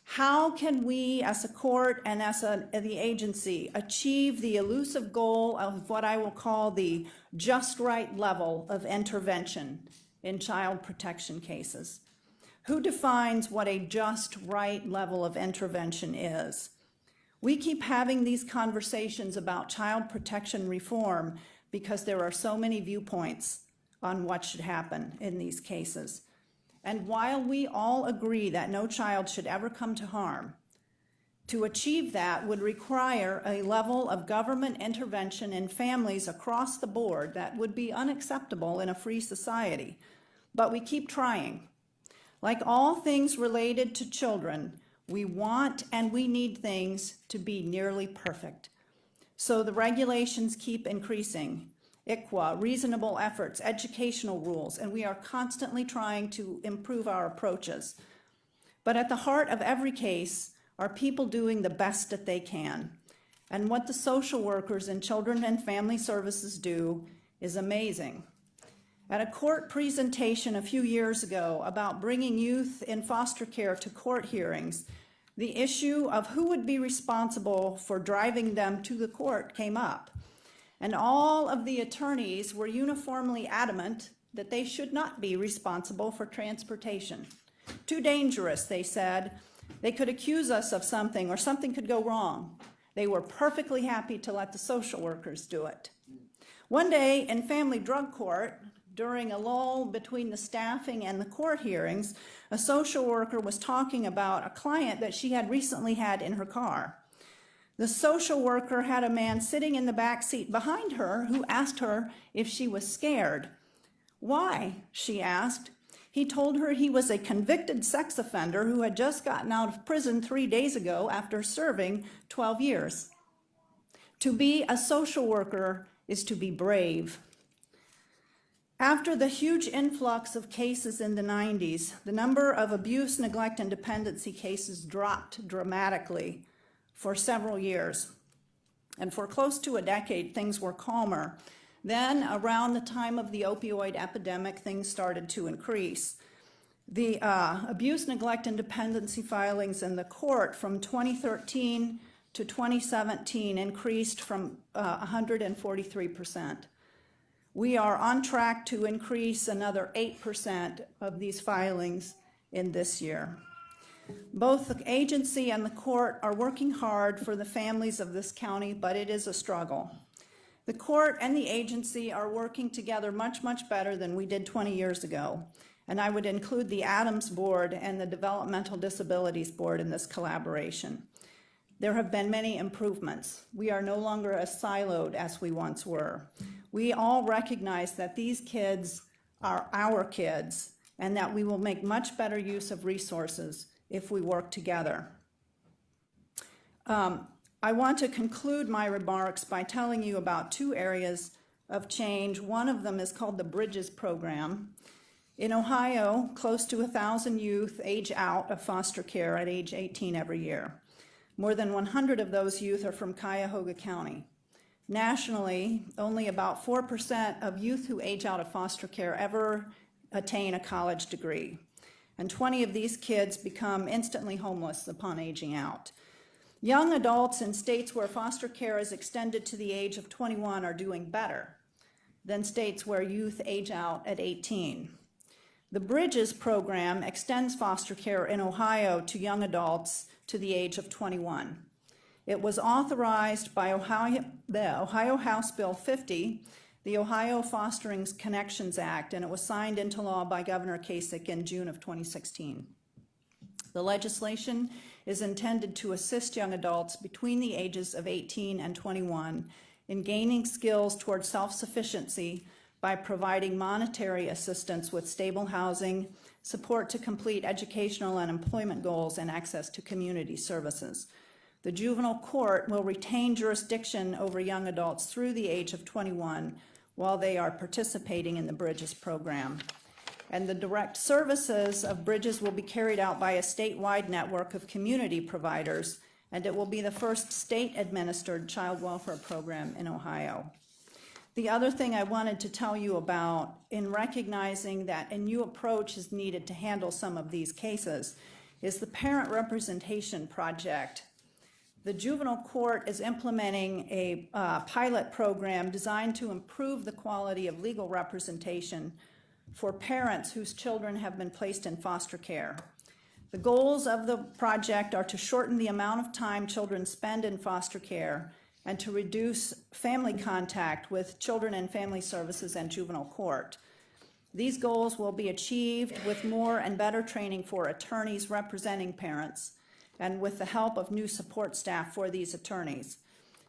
How can we as a court and as the agency achieve the elusive goal of what I will call the just right level of intervention in child protection cases? Who defines what a just right level of intervention is? We keep having these conversations about child protection reform because there are so many viewpoints on what should happen in these cases. And while we all agree that no child should ever come to harm, to achieve that would require a level of government intervention in families across the board that would be unacceptable in a free society. But we keep trying. Like all things related to children, we want and we need things to be nearly perfect. So the regulations keep increasing. ICWA, reasonable efforts, educational rules, and we are constantly trying to improve our approaches. But at the heart of every case are people doing the best that they can. And what the social workers in children and family services do is amazing. At a court presentation a few years ago about bringing youth in foster care to court hearings, the issue of who would be responsible for driving them to the court came up. And all of the attorneys were uniformly adamant that they should not be responsible for transportation. Too dangerous, they said. They could accuse us of something or something could go wrong. They were perfectly happy to let the social workers do it. One day in family drug court, during a lull between the staffing and the court hearings, a social worker was talking about a client that she had recently had in her car. The social worker had a man sitting in the back seat behind her who asked her if she was scared. Why? She asked. He told her he was a convicted sex offender who had just gotten out of prison 3 days ago after serving 12 years. To be a social worker is to be brave. After the huge influx of cases in the 90s, the number of abuse, neglect, and dependency cases dropped dramatically for several years. And for close to a decade, things were calmer. Then, around the time of the opioid epidemic, things started to increase. The abuse, neglect, and dependency filings in the court from 2013 to 2017 increased from 143%. We are on track to increase another 8% of these filings in this year. Both the agency and the court are working hard for the families of this county, but it is a struggle. The court and the agency are working together much, much better than we did 20 years ago. And I would include the Adams Board and the Developmental Disabilities Board in this collaboration. There have been many improvements. We are no longer as siloed as we once were. We all recognize that these kids are our kids and that we will make much better use of resources if we work together. I want to conclude my remarks by telling you about 2 areas of change. One of them is called the Bridges program. In Ohio, close to 1,000 youth age out of foster care at age 18 every year. More than 100 of those youth are from Cuyahoga County. Nationally, only about 4% of youth who age out of foster care ever attain a college degree. And 20 of these kids become instantly homeless upon aging out. Young adults in states where foster care is extended to the age of 21 are doing better than states where youth age out at 18. The Bridges program extends foster care in Ohio to young adults to the age of 21. It was authorized by the Ohio House Bill 50, the Ohio Fostering Connections Act, and it was signed into law by Governor Kasich in June of 2016. The legislation is intended to assist young adults between the ages of 18 and 21 in gaining skills toward self-sufficiency by providing monetary assistance with stable housing, support to complete educational and employment goals, and access to community services. The juvenile court will retain jurisdiction over young adults through the age of 21 while they are participating in the Bridges program. And the direct services of Bridges will be carried out by a statewide network of community providers, and it will be the first state-administered child welfare program in Ohio. The other thing I wanted to tell you about, in recognizing that a new approach is needed to handle some of these cases, is the Parent Representation Project. The juvenile court is implementing a pilot program designed to improve the quality of legal representation for parents whose children have been placed in foster care. The goals of the project are to shorten the amount of time children spend in foster care and to reduce family contact with children and family services and juvenile court. These goals will be achieved with more and better training for attorneys representing parents and with the help of new support staff for these attorneys.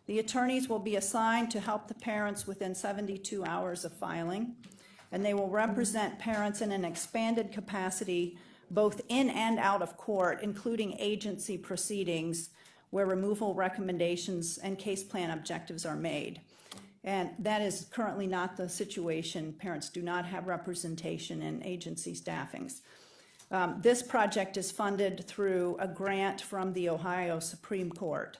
The attorneys will be assigned to help the parents within 72 hours of filing, and they will represent parents in an expanded capacity both in and out of court, including agency proceedings where removal recommendations and case plan objectives are made. And that is currently not the situation. Parents do not have representation in agency staffings. This project is funded through a grant from the Ohio Supreme Court.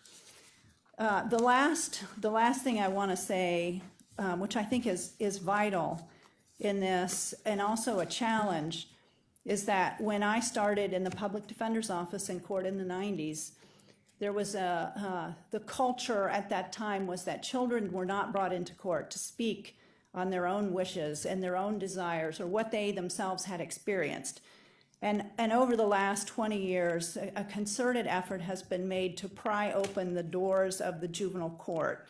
The last thing I want to say, which I think is vital in this and also a challenge, is that when I started in the public defender's office in court in the 90s, there was the culture at that time was that children were not brought into court to speak on their own wishes and their own desires or what they themselves had experienced. And over the last 20 years, a concerted effort has been made to pry open the doors of the juvenile court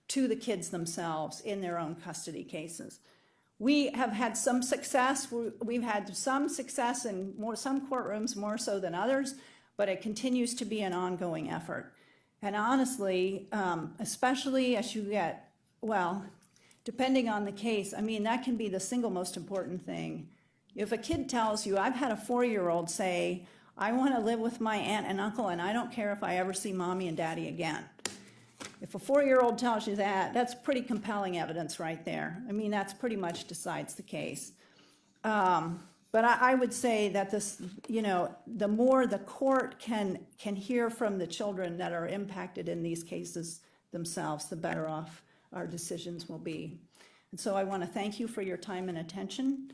to the kids themselves in their own custody cases. We have had some success. We've had some success in some courtrooms more so than others, but it continues to be an ongoing effort. And honestly, especially as you get, well, depending on the case, I mean, that can be the single most important thing. If a kid tells you, I've had a 4-year-old say, I want to live with my aunt and uncle and I don't care if I ever see mommy and daddy again. If a 4-year-old tells you that, that's pretty compelling evidence right there. I mean, that's pretty much decides the case. But I would say that this, you know, the more the court can hear from the children that are impacted in these cases themselves, the better off our decisions will be. And so I want to thank you for your time and attention.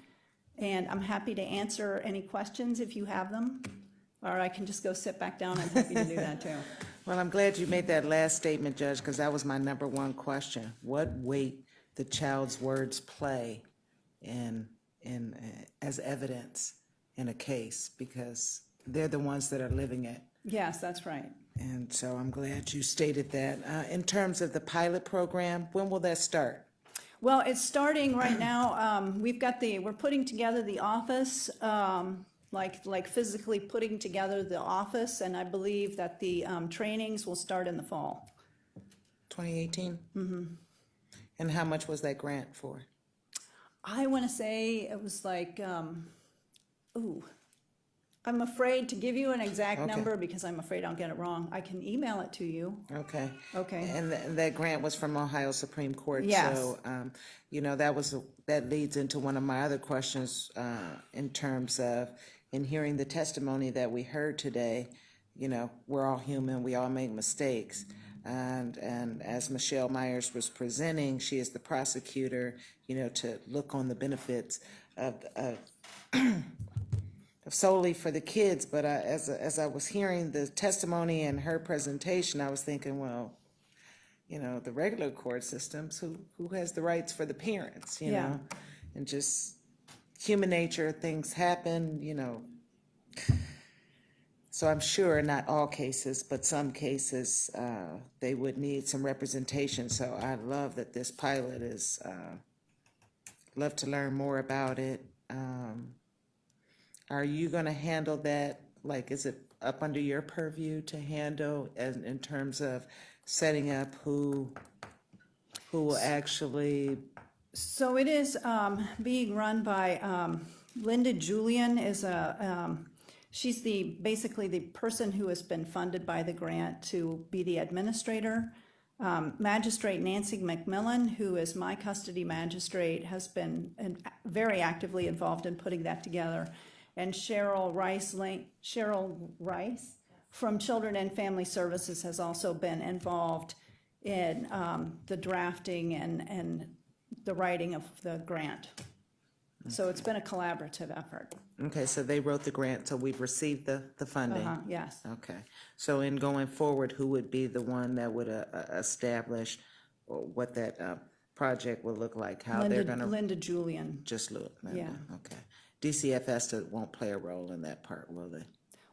And I'm happy to answer any questions if you have them, or I can just go sit back down. I'm happy to do that too. Well, I'm glad you made that last statement, Judge, because that was my number one question. What weight the child's words play in as evidence in a case, because they're the ones that are living it. Yes, that's right. And so I'm glad you stated that. In terms of the pilot program, when will that start? Well, it's starting right now. We're putting together the office, like physically putting together the office, and I believe that the trainings will start in the fall. 2018? Mm-hmm. And how much was that grant for? I want to say it was like, I'm afraid to give you an exact Okay. number because I'm afraid I'll get it wrong. I can email it to you. Okay. Okay. And that grant was from Ohio Supreme Court. Yes. So, you know, that leads into one of my other questions in terms of, in hearing the testimony that we heard today, you know, we're all human, we all make mistakes. And as Michelle Myers was presenting, she is the prosecutor, you know, to look on the benefits of solely for the kids. But as I was hearing the testimony and her presentation, I was thinking, well, you know, the regular court systems, who has the rights for the parents, you Yeah. know? And just human nature, things happen, you know. So I'm sure not all cases, but some cases, they would need some representation. So I love that this pilot is, love to learn more about it. Are you gonna handle that? Like, is it up under your purview to handle in terms of setting up who will actually? So it is being run by Linda Julian she's basically the person who has been funded by the grant to be the administrator. Magistrate Nancy McMillan, who is my custody magistrate, has been very actively involved in putting that together. And Cheryl Rice from Children and Family Services has also been involved in the drafting and the writing of the grant. So it's been a collaborative effort. Okay, so they wrote the grant, so we've received the funding. Yes. Okay, so in going forward, who would be the one that would establish what that project will look like? How they're gonna Linda Julian. just look? Yeah. Okay. DCFS won't play a role in that part, will they?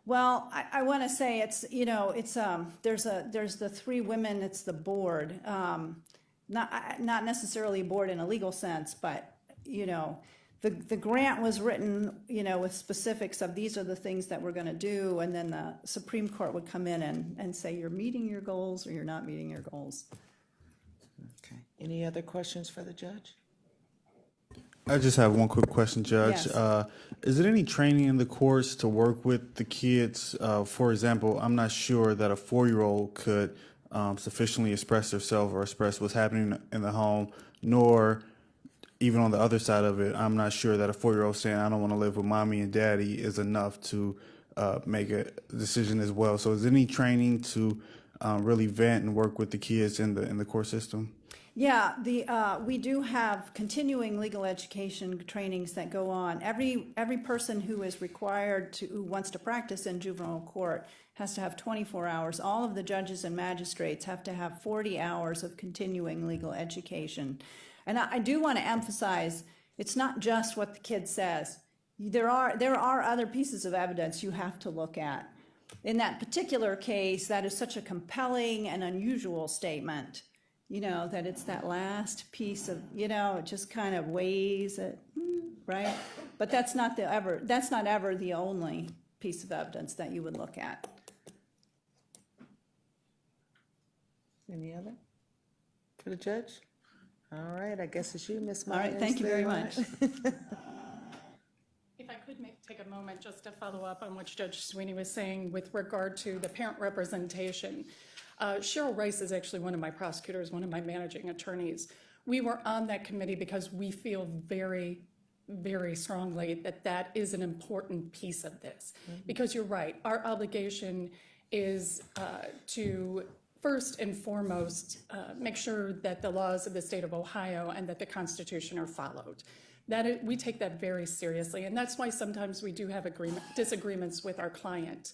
Well, I want to say it's, you know, it's, there's the three women, it's the board. Not necessarily a board in a legal sense, but, you know, the grant was written, you know, with specifics of these are the things that we're going to do, and then the Supreme Court would come in and say you're meeting your goals or you're not meeting your goals. Okay. Any other questions for the judge? I just have one quick question, Judge. Yes. Is there any training in the courts to work with the kids? For example, I'm not sure that a 4-year-old could sufficiently express herself or express what's happening in the home, nor even on the other side of it, I'm not sure that a 4-year-old saying, I don't want to live with mommy and daddy is enough to make a decision as well. So is there any training to really vent and work with the kids in the court system? Yeah, we do have continuing legal education trainings that go on. Every person who is required who wants to practice in juvenile court has to have 24 hours. All of the judges and magistrates have to have 40 hours of continuing legal education. And I do want to emphasize, it's not just what the kid says. There are other pieces of evidence you have to look at. In that particular case, that is such a compelling and unusual statement, you know, that it's that last piece of, you know, it just kind of weighs it, right? But that's not ever the only piece of evidence that you would look at. Any other? For the judge? All right, I guess it's you, Ms. All Myers. right, thank you very much. If I could take a moment just to follow up on what Judge Sweeney was saying with regard to the parent representation. Cheryl Rice is actually one of my prosecutors, one of my managing attorneys. We were on that committee because we feel very, very strongly that that is an important piece of this. Because you're right, our obligation is to first and foremost make sure that the laws of the state of Ohio and that the Constitution are followed. We take that very seriously, and that's why sometimes we do have disagreements with our client.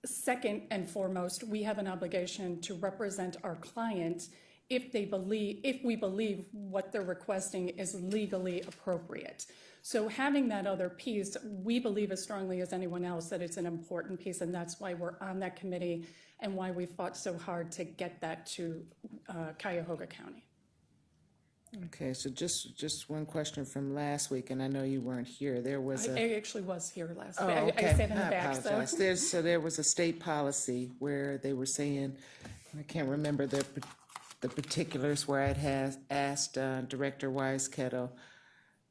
Second and foremost, we have an obligation to represent our client if we believe what they're requesting is legally appropriate. So having that other piece, we believe as strongly as anyone else that it's an important piece, and that's why we're on that committee and why we fought so hard to get that to Cuyahoga County. Okay, so just one question from last week, and I know you weren't here. There was I actually was here last Oh, week. okay. I sat in the I back, so. apologize. There was a state policy where they were saying, I can't remember the particulars, where I had asked Director Wise-Kettle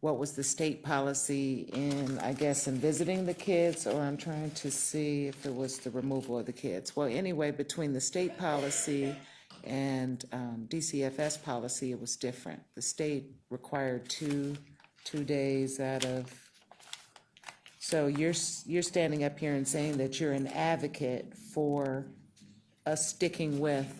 what was the state policy in, I guess, in visiting the kids, or I'm trying to see if it was the removal of the kids. Well, anyway, between the state policy and DCFS policy, it was different. The state required two days out of. So you're standing up here and saying that you're an advocate for us sticking with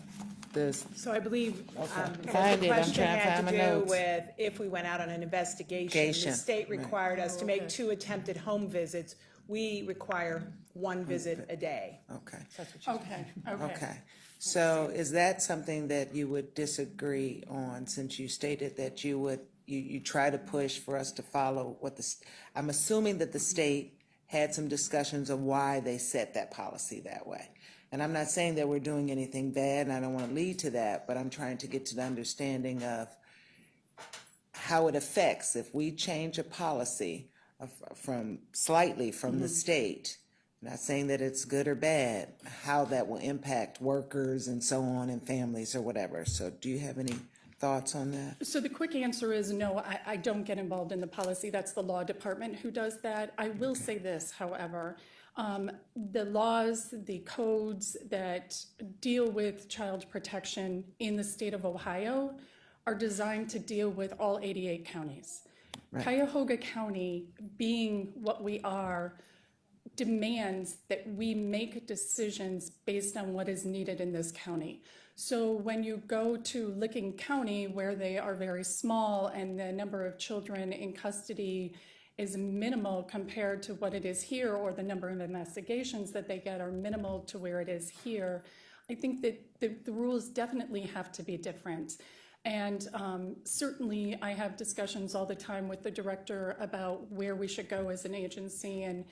this. So I believe Find the it. I'm question trying to had find my to do notes. with if we went out on an investigation. The Investigation, state right. required us to make 2 attempted home visits. We require 1 visit a day. Okay. Okay. Okay, so is that something that you would disagree on, since you stated that you try to push for us to follow what I'm assuming that the state had some discussions of why they set that policy that way. And I'm not saying that we're doing anything bad, and I don't want to lead to that, but I'm trying to get to the understanding of how it affects if we change a policy slightly from the state. Not saying that it's good or bad, how that will impact workers and so on, and families or whatever. So do you have any thoughts on that? So the quick answer is no, I don't get involved in the policy. That's the law department who does that. I will say this, however, the laws, the codes that deal with child protection in the state of Ohio are designed to deal with all 88 counties. Right. Cuyahoga County, being what we are, demands that we make decisions based on what is needed in this county. So when you go to Licking County, where they are very small and the number of children in custody is minimal compared to what it is here, or the number of investigations that they get are minimal to where it is here, I think that the rules definitely have to be different. And certainly I have discussions all the time with the director about where we should go as an agency and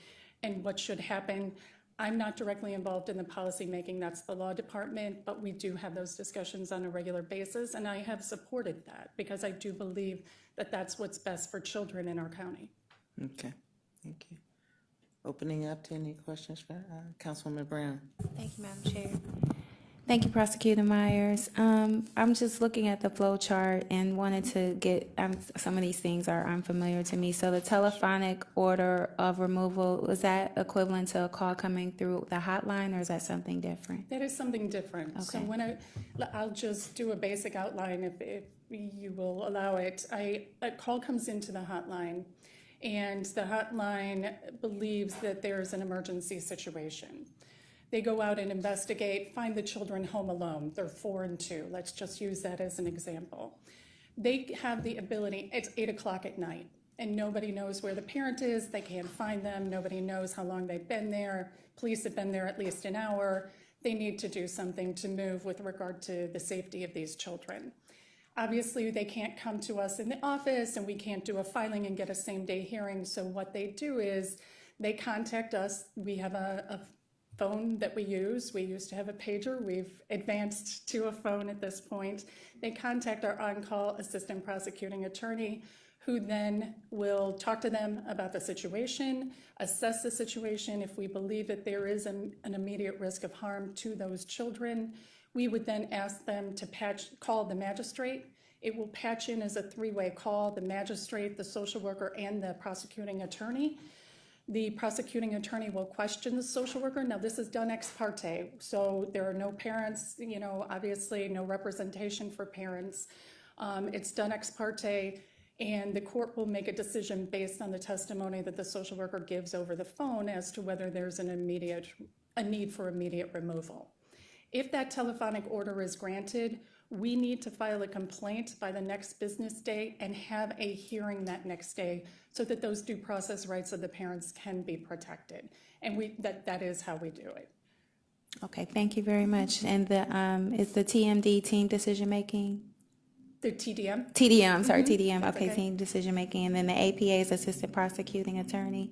what should happen. I'm not directly involved in the policy making, that's the law department, but we do have those discussions on a regular basis, and I have supported that because I do believe that that's what's best for children in our county. Okay, thank you. Opening up to any questions for Councilwoman Brown. Thank you, Madam Chair. Thank you, Prosecutor Myers. I'm just looking at the flow chart and wanted to get, some of these things are unfamiliar to me. So the telephonic order of removal, was that equivalent to a call coming through the hotline, or is that something different? That is something different. Okay. So when I'll just do a basic outline if you will allow it. A call comes into the hotline, and the hotline believes that there's an emergency situation. They go out and investigate, find the children home alone. They're 4 and 2. Let's just use that as an example. They have the ability, it's 8 o'clock at night, and nobody knows where the parent is. They can't find them. Nobody knows how long they've been there. Police have been there at least an hour. They need to do something to move with regard to the safety of these children. obviously, they can't come to us in the office and we can't do a filing and get a same-day hearing. So what they do is they contact us. We have a phone that we use. We used to have a pager. We've advanced to a phone at this point. They contact our on-call assistant prosecuting attorney, who then will talk to them about the situation, assess the situation. If we believe that there is an immediate risk of harm to those children, we would then ask them to call the magistrate. It will patch in as a three-way call: the magistrate, the social worker, and the prosecuting attorney. The prosecuting attorney will question the social worker. Now, this is done ex parte, so there are no parents, obviously no representation for parents. It's done ex parte, and the court will make a decision based on the testimony that the social worker gives over the phone as to whether there's a need for immediate removal. If that telephonic order is granted, we need to file a complaint by the next business day and have a hearing that next day so that those due process rights of the parents can be protected. And that is how we do it. Okay, thank you very much. And is the TMD, team decision-making? The TDM? TDM, sorry, TDM, That's okay, okay. team decision-making. And then the APA is assistant prosecuting attorney?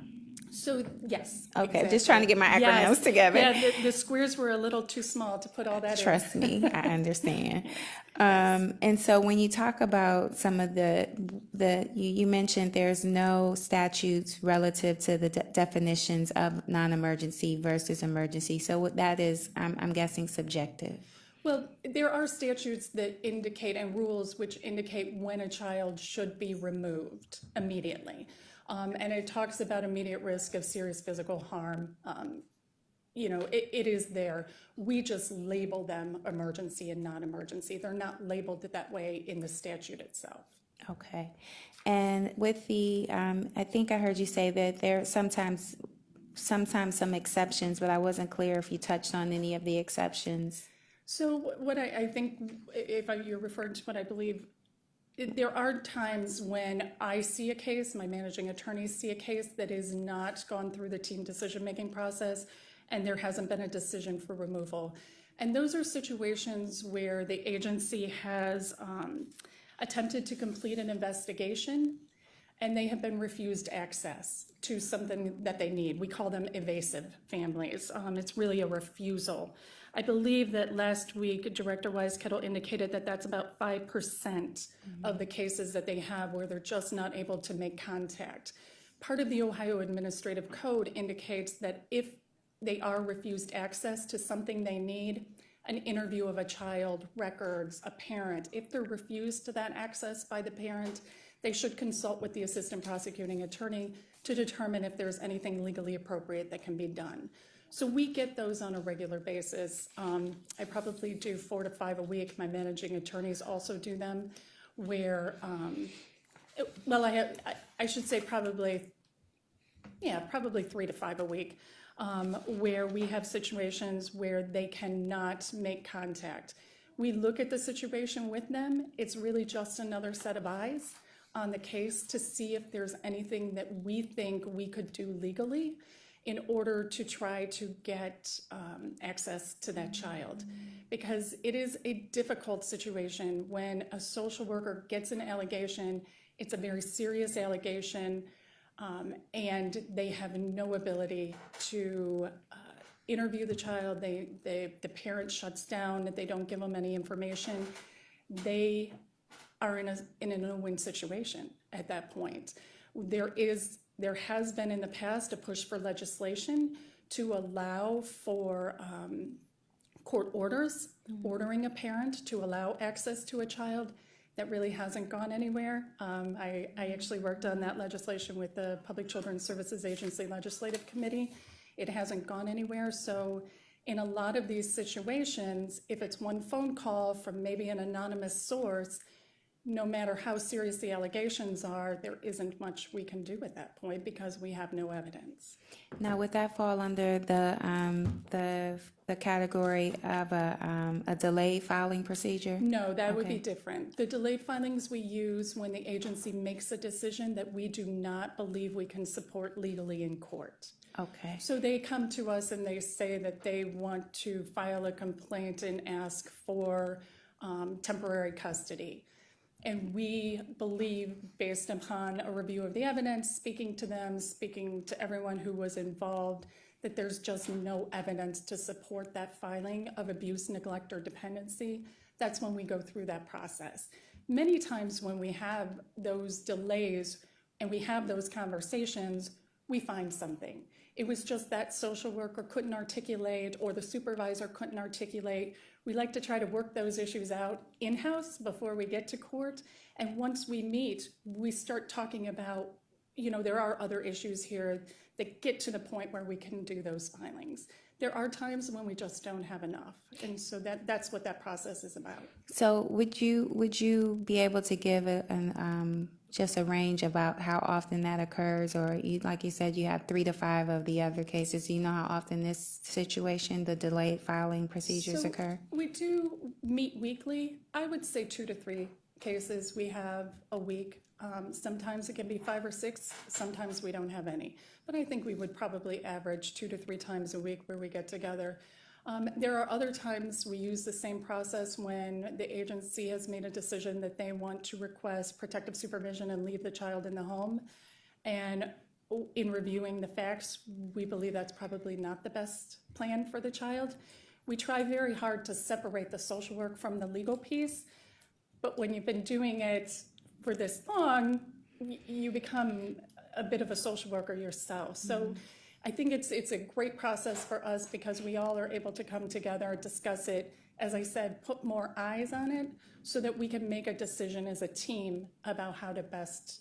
So, yes. Okay, just trying to get my acronyms Yes. together. Yeah, the squares were a little too small to put all that in. Trust me, I understand. And so when you talk about some of you mentioned there's no statutes relative to the definitions of non-emergency versus emergency. So what that is, I'm guessing subjective. Well, there are statutes that indicate, and rules which indicate when a child should be removed immediately. And it talks about immediate risk of serious physical harm. It is there. We just label them emergency and non-emergency. They're not labeled that way in the statute itself. Okay. And with I think I heard you say that there are sometimes some exceptions, but I wasn't clear if you touched on any of the exceptions. So what I think, you're referring to what I believe, there are times when I see a case, my managing attorneys see a case that is not gone through the team decision-making process, and there hasn't been a decision for removal. And those are situations where the agency has attempted to complete an investigation, and they have been refused access to something that they need. We call them evasive families. It's really a refusal. I believe that last week, Director Weiskettel indicated that that's about 5% of the cases that they have where they're just not able to make contact. Part of the Ohio Administrative Code indicates that if they are refused access to something they need, an interview of a child, records, a parent, if they're refused to that access by the parent, they should consult with the assistant prosecuting attorney to determine if there's anything legally appropriate that can be done. So we get those on a regular basis. I probably do 4 to 5 a week. My managing attorneys also do them where, I should say probably 3 to 5 a week, where we have situations where they cannot make contact. We look at the situation with them. It's really just another set of eyes on the case to see if there's anything that we think we could do legally in order to try to get access to that child. Because it is a difficult situation when a social worker gets an allegation, it's a very serious allegation, and they have no ability to interview the child. The parent shuts down, they don't give them any information. They are in a no-win situation at that point. There has been in the past a push for legislation to allow for court orders, ordering a parent to allow access to a child. That really hasn't gone anywhere. I actually worked on that legislation with the Public Children's Services Agency Legislative Committee. It hasn't gone anywhere. So in a lot of these situations, if it's one phone call from maybe an anonymous source, no matter how serious the allegations are, there isn't much we can do at that point because we have no evidence. Now, would that fall under the category of a delayed filing procedure? No, that would be Okay. different. The delayed filings we use when the agency makes a decision that we do not believe we can support legally in court. Okay. So they come to us and they say that they want to file a complaint and ask for temporary custody. And we believe, based upon a review of the evidence, speaking to them, speaking to everyone who was involved, that there's just no evidence to support that filing of abuse, neglect, or dependency. That's when we go through that process. Many times when we have those delays and we have those conversations, we find something. It was just that social worker couldn't articulate or the supervisor couldn't articulate. We like to try to work those issues out in-house before we get to court. And once we meet, we start talking about, there are other issues here that get to the point where we can do those filings. There are times when we just don't have enough. And so that's what that process is about. So would you be able to give just a range about how often that occurs? Or like you said, you have 3 to 5 of the other cases. Do you know how often this situation, the delayed filing procedures So occur? we do meet weekly. I would say 2 to 3 cases we have a week. Sometimes it can be 5 or 6. Sometimes we don't have any. But I think we would probably average 2 to 3 times a week where we get together. There are other times we use the same process when the agency has made a decision that they want to request protective supervision and leave the child in the home. And in reviewing the facts, we believe that's probably not the best plan for the child. We try very hard to separate the social work from the legal piece, but when you've been doing it for this long, you become a bit of a social worker yourself. So I think it's a great process for us because we all are able to come together, discuss it, as I said, put more eyes on it so that we can make a decision as a team about how to best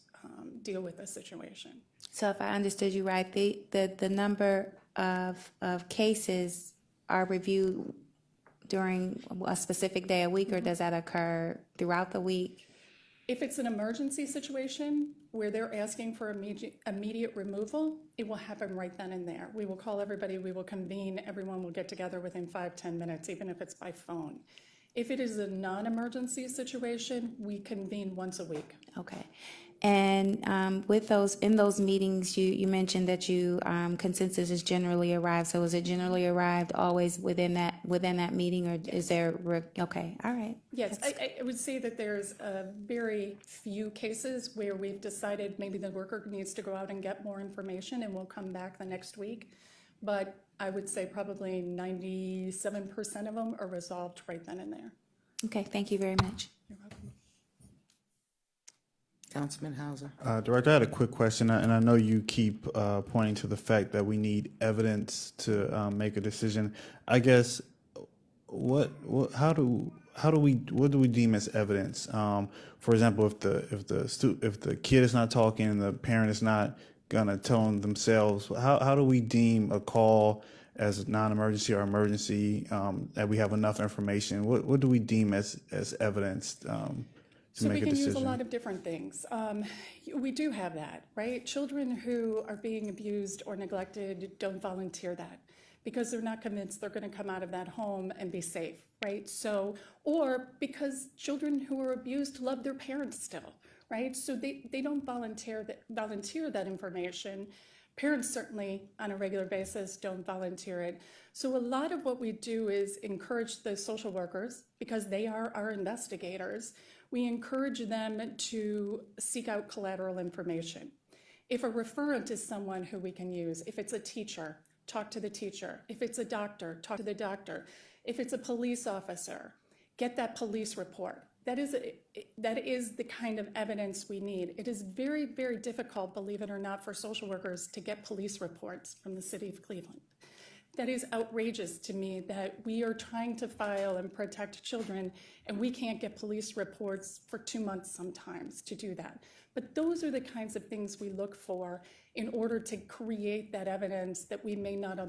deal with the situation. So if I understood you right, the number of cases are reviewed during a specific day a week, or does that occur throughout the week? If it's an emergency situation where they're asking for immediate removal, it will happen right then and there. We will call everybody, we will convene, everyone will get together within 5-10 minutes, even if it's by phone. If it is a non-emergency situation, we convene once a week. Okay. And in those meetings, you mentioned that consensus is generally arrived. So is it generally arrived always within that meeting, or is there? Okay, all right. Yes, I would say that there's very few cases where we've decided maybe the worker needs to go out and get more information and we'll come back the next week. But I would say probably 97% of them are resolved right then and there. Okay, thank you very much. You're welcome. Councilman Hauser. Director, I had a quick question, and I know you keep pointing to the fact that we need evidence to make a decision. I guess what do we deem as evidence? For example, if the kid is not talking and the parent is not gonna tell them themselves, how do we deem a call as non-emergency or emergency, that we have enough information? What do we deem as evidence? So we can use a lot of different things. We do have that, right? Children who are being abused or neglected don't volunteer that because they're not convinced they're going to come out of that home and be safe, right? So, or because children who are abused love their parents still, right? So they don't volunteer that information. Parents certainly on a regular basis don't volunteer it. So a lot of what we do is encourage the social workers, because they are our investigators. We encourage them to seek out collateral information. If a referent is someone who we can use, if it's a teacher, talk to the teacher. If it's a doctor, talk to the doctor. If it's a police officer, get that police report. That is the kind of evidence we need. It is very, very difficult, believe it or not, for social workers to get police reports from the city of Cleveland. That is outrageous to me that we are trying to file and protect children and we can't get police reports for 2 months sometimes to do that. But those are the kinds of things we look for in order to create that evidence that we may not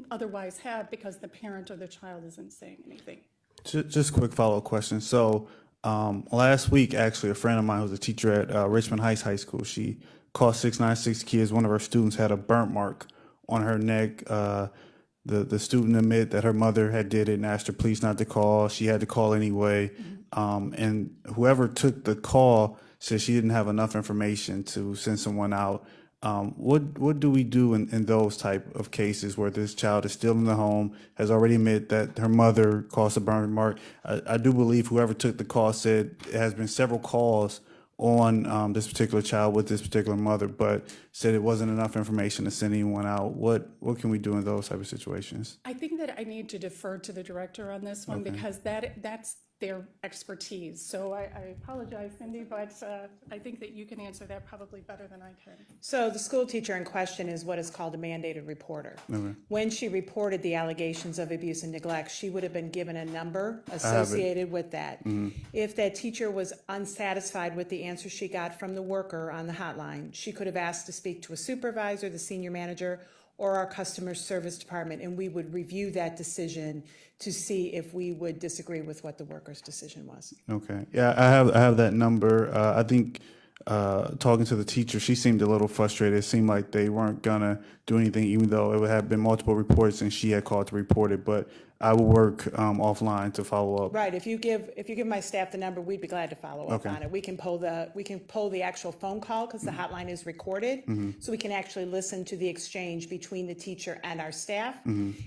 otherwise have because the parent or the child isn't saying anything. Just a quick follow-up question. So last week, actually, a friend of mine who's a teacher at Richmond Heights High School, she called 696 kids. One of her students had a burnt mark on her neck. The student admitted that her mother had did it and asked her please not to call. She had to call anyway. And whoever took the call said she didn't have enough information to send someone out. What do we do in those type of cases where this child is still in the home, has already admitted that her mother caused a burn mark? I do believe whoever took the call said it has been several calls on this particular child with this particular mother, but said it wasn't enough information to send anyone out. What can we do in those type of situations? I think that I need to defer to the director on this one because that's their expertise. So I apologize, Cindy, but I think that you can answer that probably better than I can. So the school teacher in question is what is called a mandated reporter. When she reported the allegations of abuse and neglect, she would have been given a number associated with that. If that teacher was unsatisfied with the answer she got from the worker on the hotline, she could have asked to speak to a supervisor, the senior manager, or our customer service department, and we would review that decision to see if we would disagree with what the worker's decision was. Okay. Yeah, I have that number. I think talking to the teacher, she seemed a little frustrated. It seemed like they weren't gonna do anything, even though it would have been multiple reports and she had called to report it. But I will work offline to follow up. Right, if you give my staff the number, we'd be glad to follow up Okay. on it. We can pull the actual phone call, because the hotline is recorded, so we can actually listen to the exchange between the teacher and our staff.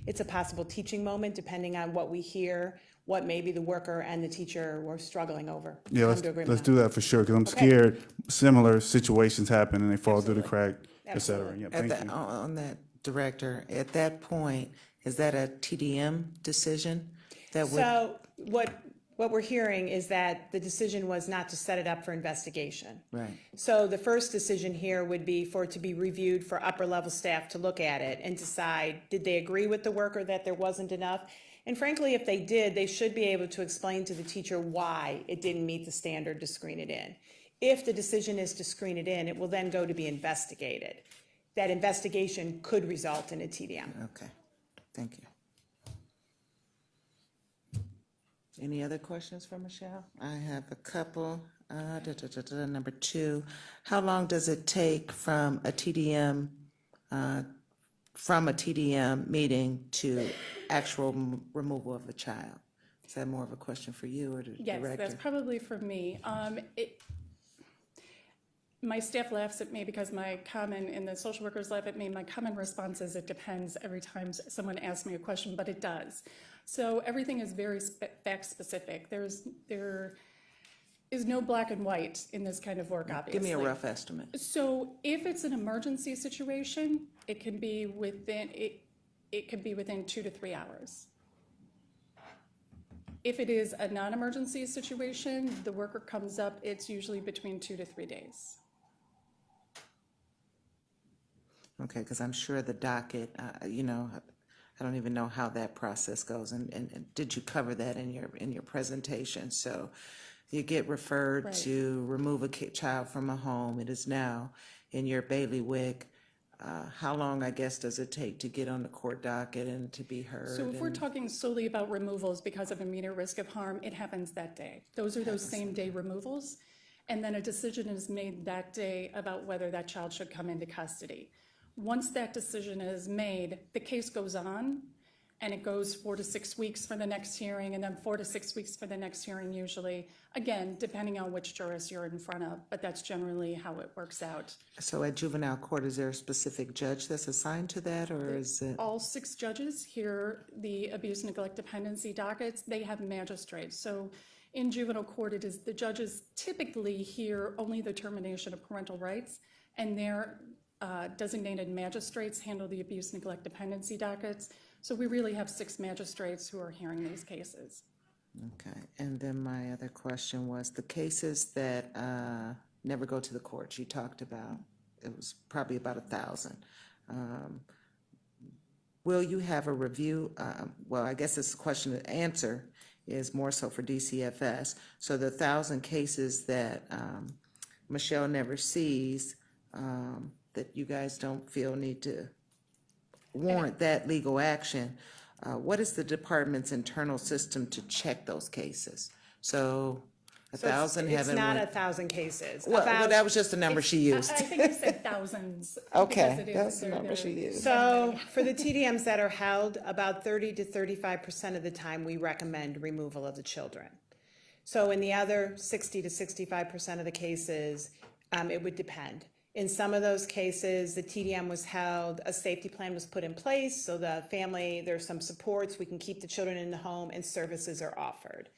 It's a possible teaching moment, depending on what we hear, what maybe the worker and the teacher were struggling over. Yeah, Come to agreement let's on. do that for sure, because I'm Okay. scared similar situations happen and they fall through the crack, et cetera. Absolutely. Yeah, At thank that, you. on that, Director, at that point, is that a TDM decision that would? So what we're hearing is that the decision was not to set it up for investigation. Right. So the first decision here would be for it to be reviewed for upper level staff to look at it and decide, did they agree with the worker that there wasn't enough? And frankly, if they did, they should be able to explain to the teacher why it didn't meet the standard to screen it in. If the decision is to screen it in, it will then go to be investigated. That investigation could result in a TDM. Okay, thank you. Any other questions for Michelle? I have a couple. Number 2, how long does it take from a TDM meeting to actual removal of a child? Is that more of a question for you or the Yes, director? that's probably for me. My staff laughs at me because my common, and the social workers laugh at me, my common response is it depends every time someone asks me a question, but it does. So everything is very fact specific. There is no black and white in this kind of work, obviously. Give me a rough estimate. So if it's an emergency situation, it can be within 2 to 3 hours. If it is a non-emergency situation, the worker comes up, it's usually between 2 to 3 days. Okay, because I'm sure the docket, I don't even know how that process goes, and did you cover that in your presentation? So you get referred Right. to remove a child from a home. It is now in your bailiwick. How long, I guess, does it take to get on the court docket and to be heard? So if we're and- talking solely about removals because of immediate risk of harm, it happens that day. Those are those same day removals. And then a decision is made that day about whether that child should come into custody. Once that decision is made, the case goes on, and it goes 4 to 6 weeks for the next hearing, and then 4 to 6 weeks for the next hearing usually. Again, depending on which jurist you're in front of, but that's generally how it works out. So at juvenile court, is there a specific judge that's assigned to that, or is it? All 6 judges hear the abuse, neglect, dependency dockets. They have magistrates. So in juvenile court, it is the judges typically hear only the termination of parental rights, and their designated magistrates handle the abuse, neglect, dependency dockets. So we really have 6 magistrates who are hearing these cases. Okay, and then my other question was the cases that never go to the courts you talked about. It was probably about 1,000. Will you have a review? Well, I guess this question to answer is more so for DCFS. So the 1,000 cases that Michelle never sees, that you guys don't feel need to warrant that legal action, what is the department's internal system to check those cases? So 1,000 It's haven't not went. 1,000 cases. Well, About- that was just the number she used. I think you said thousands. Okay, because it is- that's the they're- number she they're- used. So for the TDMs that are held, about 30 to 35% of the time, we recommend removal of the children. So in the other 60 to 65% of the cases, it would depend. In some of those cases, the TDM was held, a safety plan was put in place, so the family, there's some supports, we can keep the children in the home, and services are offered.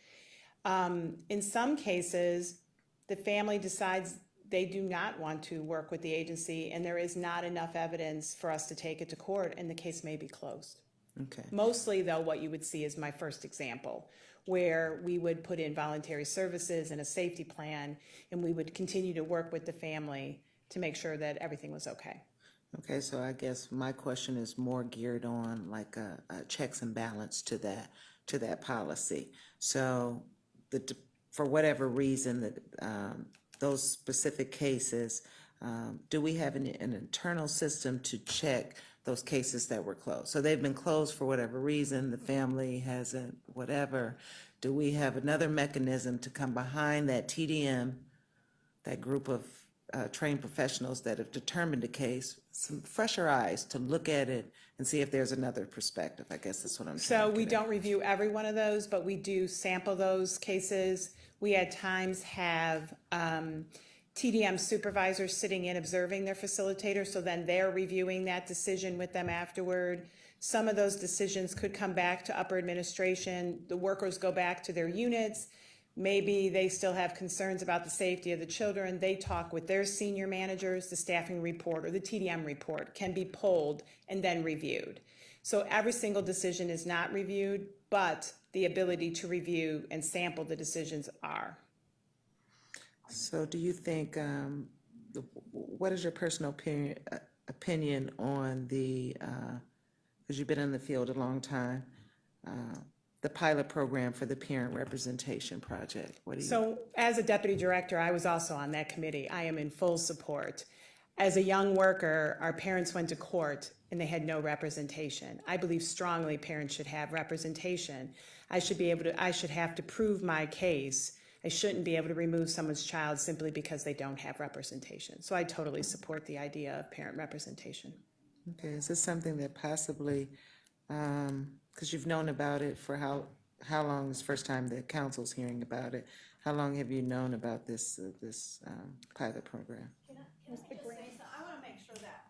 In some cases, the family decides they do not want to work with the agency, and there is not enough evidence for us to take it to court, and the case may be closed. Okay. Mostly, though, what you would see is my first example, where we would put in voluntary services and a safety plan, and we would continue to work with the family to make sure that everything was okay. Okay, so I guess my question is more geared on like a checks and balance to that policy. So for whatever reason that those specific cases, do we have an internal system to check those cases that were closed? So they've been closed for whatever reason, the family hasn't, whatever. Do we have another mechanism to come behind that TDM, that group of trained professionals that have determined a case, some fresher eyes to look at it and see if there's another perspective? I guess that's what I'm saying. So we don't review every one of those, but we do sample those cases. We at times have TDM supervisors sitting in observing their facilitator, so then they're reviewing that decision with them afterward. Some of those decisions could come back to upper administration. The workers go back to their units. Maybe they still have concerns about the safety of the children. They talk with their senior managers. The staffing report or the TDM report can be pulled and then reviewed. So every single decision is not reviewed, but the ability to review and sample the decisions are. So do you think, what is your personal opinion on the, because you've been in the field a long time, the pilot program for the parent representation project? What do you? So as a deputy director, I was also on that committee. I am in full support. As a young worker, our parents went to court and they had no representation. I believe strongly parents should have representation. I should have to prove my case. I shouldn't be able to remove someone's child simply because they don't have representation. So I totally support the idea of parent representation. Okay, is this something that possibly, because you've known about it for how long? Is the first time the council's hearing about it? How long have you known about this pilot program? Can I just say something? I want to make sure that,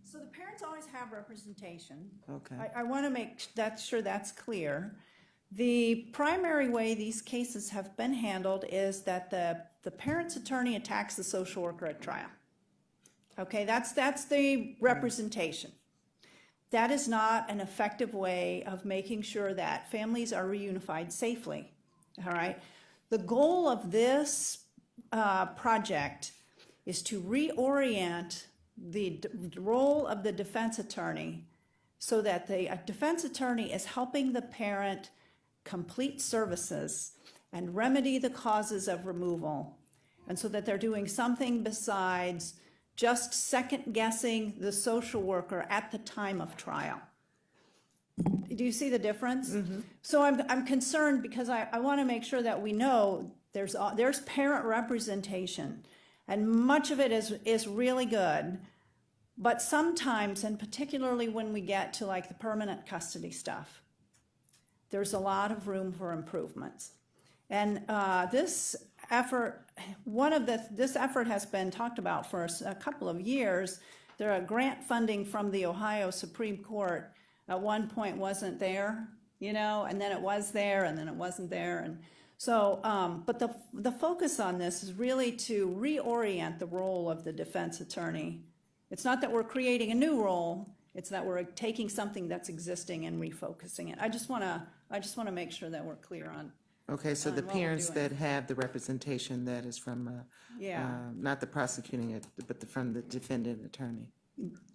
so the parents always have representation. Okay. I want to make sure that's clear. The primary way these cases have been handled is that the parent's attorney attacks the social worker at trial. Okay, that's the representation. That is not an effective way of making sure that families are reunified safely, all right? The goal of this project is to reorient the role of the defense attorney so that the defense attorney is helping the parent complete services and remedy the causes of removal, and so that they're doing something besides just second-guessing the social worker at the time of trial. Do you see the difference? Mm-hmm. So I'm concerned because I want to make sure that we know there's parent representation, and much of it is really good, but sometimes, and particularly when we get to like the permanent custody stuff, there's a lot of room for improvements. And this effort has been talked about for a couple of years. There are grant funding from the Ohio Supreme Court. At one point wasn't there, and then it was there, and then it wasn't there. And so, but the focus on this is really to reorient the role of the defense attorney. It's not that we're creating a new role, it's that we're taking something that's existing and refocusing it. I just want to make sure that we're clear on. Okay, so the what we're parents doing. that have the representation that is from, not the prosecuting, but from the defendant attorney.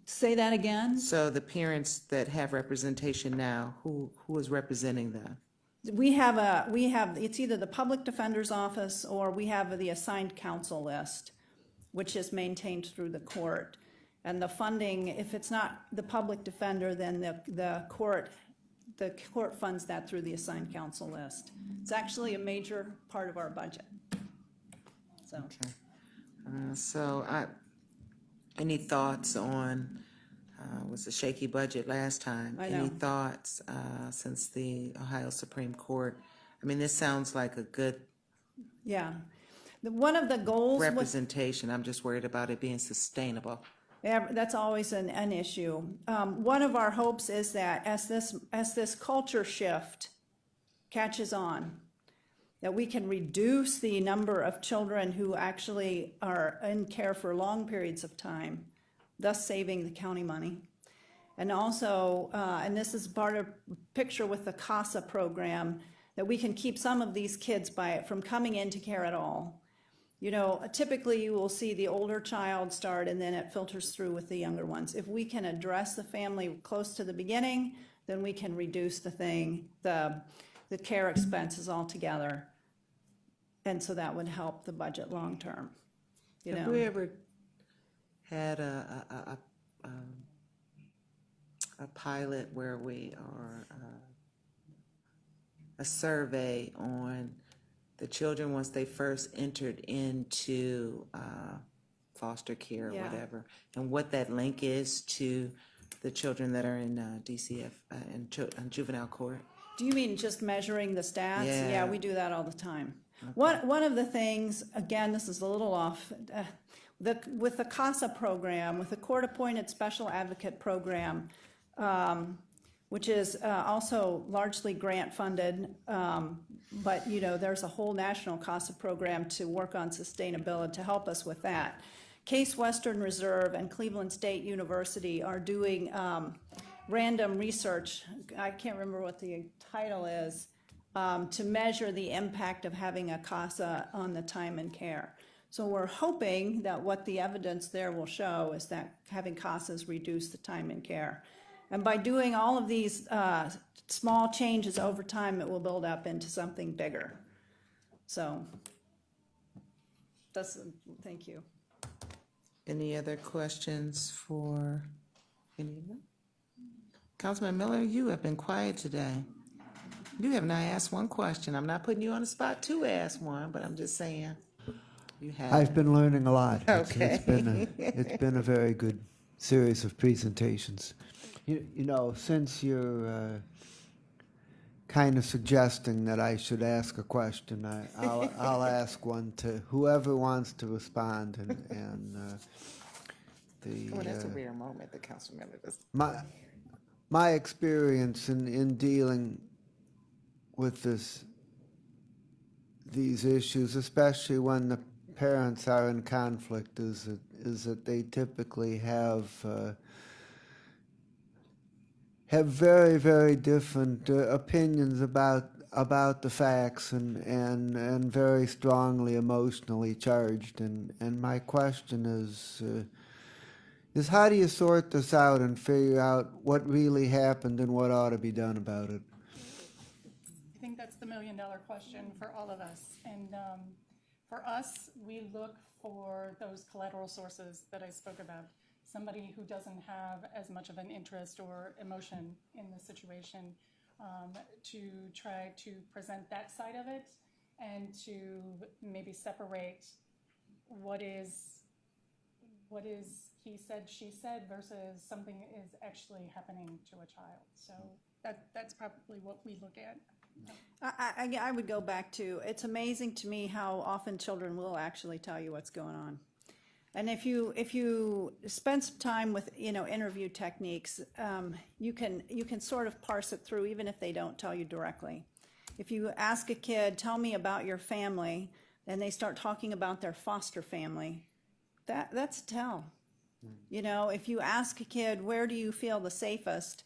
Say that again? So the parents that have representation now, who is representing them? We have, it's either the public defender's office or we have the assigned counsel list, which is maintained through the court. And the funding, if it's not the public defender, then the court funds that through the assigned counsel list. It's actually a major part of our budget. So. Okay. Any thoughts on, was a shaky budget last time? I know. Any thoughts since the Ohio Supreme Court? I mean, this sounds like a good. Yeah. One of the goals with representation. I'm just worried about it being sustainable. yeah, that's always an issue. One of our hopes is that as this culture shift catches on, that we can reduce the number of children who actually are in care for long periods of time, thus saving the county money. And also, and this is part of picture with the CASA program, that we can keep some of these kids from coming into care at all. You know, typically you will see the older child start and then it filters through with the younger ones. If we can address the family close to the beginning, then we can reduce the care expenses altogether. And so that would help the budget long term. Have we ever had a pilot where we are a survey on the children once they first entered into foster care or Yeah. whatever, and what that link is to the children that are in DCF and juvenile court? Do you mean just measuring the stats? Yeah. Yeah, we do that all the time. One of the things, again, this is a little off, with the CASA program, with the court-appointed special advocate program, which is also largely grant-funded, but, you know, there's a whole national CASA program to work on sustainability to help us with that. Case Western Reserve and Cleveland State University are doing random research, I can't remember what the title is, to measure the impact of having a CASA on the time and care. So we're hoping that what the evidence there will show is that having CASAs reduce the time and care. And by doing all of these small changes over time, it will build up into something bigger. So thank you. Any other questions for anyone? Councilman Miller, you have been quiet today. You have not asked one question. I'm not putting you on the spot to ask one, but I'm just saying. You have. I've been learning a lot. Okay. It's been a very good series of presentations. You know, since you're kind of suggesting that I should ask a question, I'll ask one to whoever wants to respond. Oh, that's a rare moment that Councilman Miller does. My experience in dealing with these issues, especially when the parents are in conflict, is that they typically have very, very different opinions about the facts and very strongly emotionally charged. And my question is how do you sort this out and figure out what really happened and what ought to be done about it? I think that's the million-dollar question for all of us. And for us, we look for those collateral sources that I spoke about. Somebody who doesn't have as much of an interest or emotion in the situation, to try to present that side of it and to maybe separate what is he said, she said versus something is actually happening to a child. So that's probably what we look at. I would go back to, it's amazing to me how often children will actually tell you what's going on. And if you spend some time with, you know, interview techniques, you can sort of parse it through even if they don't tell you directly. If you ask a kid, tell me about your family, and they start talking about their foster family, that's a tell. You know, if you ask a kid, where do you feel the safest?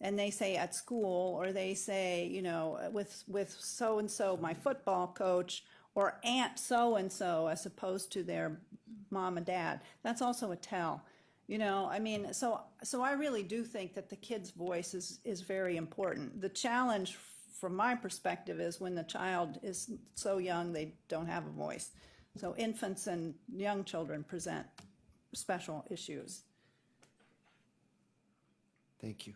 And they say at school, or they say, you know, with so-and-so, my football coach, or Aunt so-and-so, as opposed to their mom and dad, that's also a tell. You know, I mean, so I really do think that the kid's voice is very important. The challenge from my perspective is when the child is so young they don't have a voice. So infants and young children present special issues. Thank you.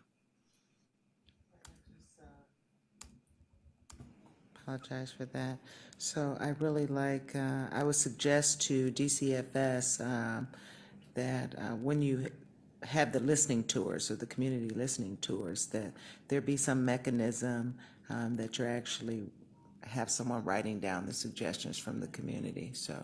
Apologize for that. So I really like, I would suggest to DCFS that when you have the listening tours or the community listening tours, that there be some mechanism that you're actually have someone writing down the suggestions from the community, so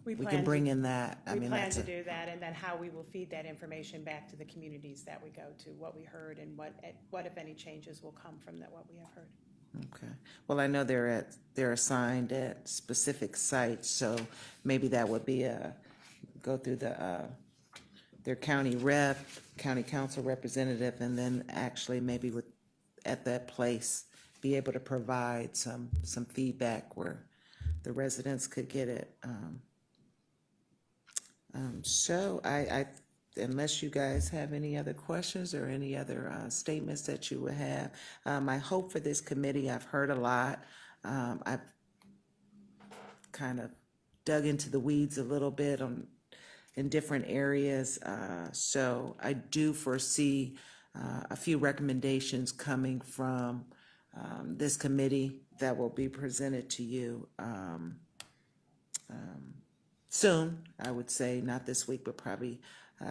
we plan can to- bring in that. I We mean, plan that's to a- do that, and then how we will feed that information back to the communities that we go to, what we heard, and what, if any, changes will come from that, what we have heard. Okay. Well, I know they're assigned at specific sites, so maybe that would be go through their county rep, county council representative, and then actually maybe at that place, be able to provide some feedback where the residents could get it. So unless you guys have any other questions or any other statements that you would have, my hope for this committee, I've heard a lot. I've kind of dug into the weeds a little bit in different areas. So I do foresee a few recommendations coming from this committee that will be presented to you soon, I would say, not this week, but probably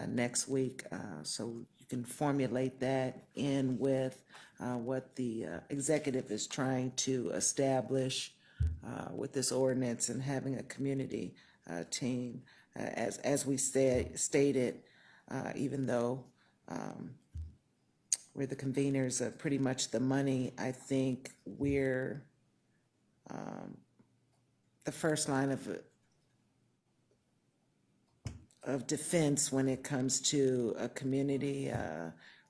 next week. So you can formulate that in with what the executive is trying to establish with this ordinance and having a community team. As we stated, even though we're the conveners of pretty much the money, I think we're the first line of defense when it comes to a community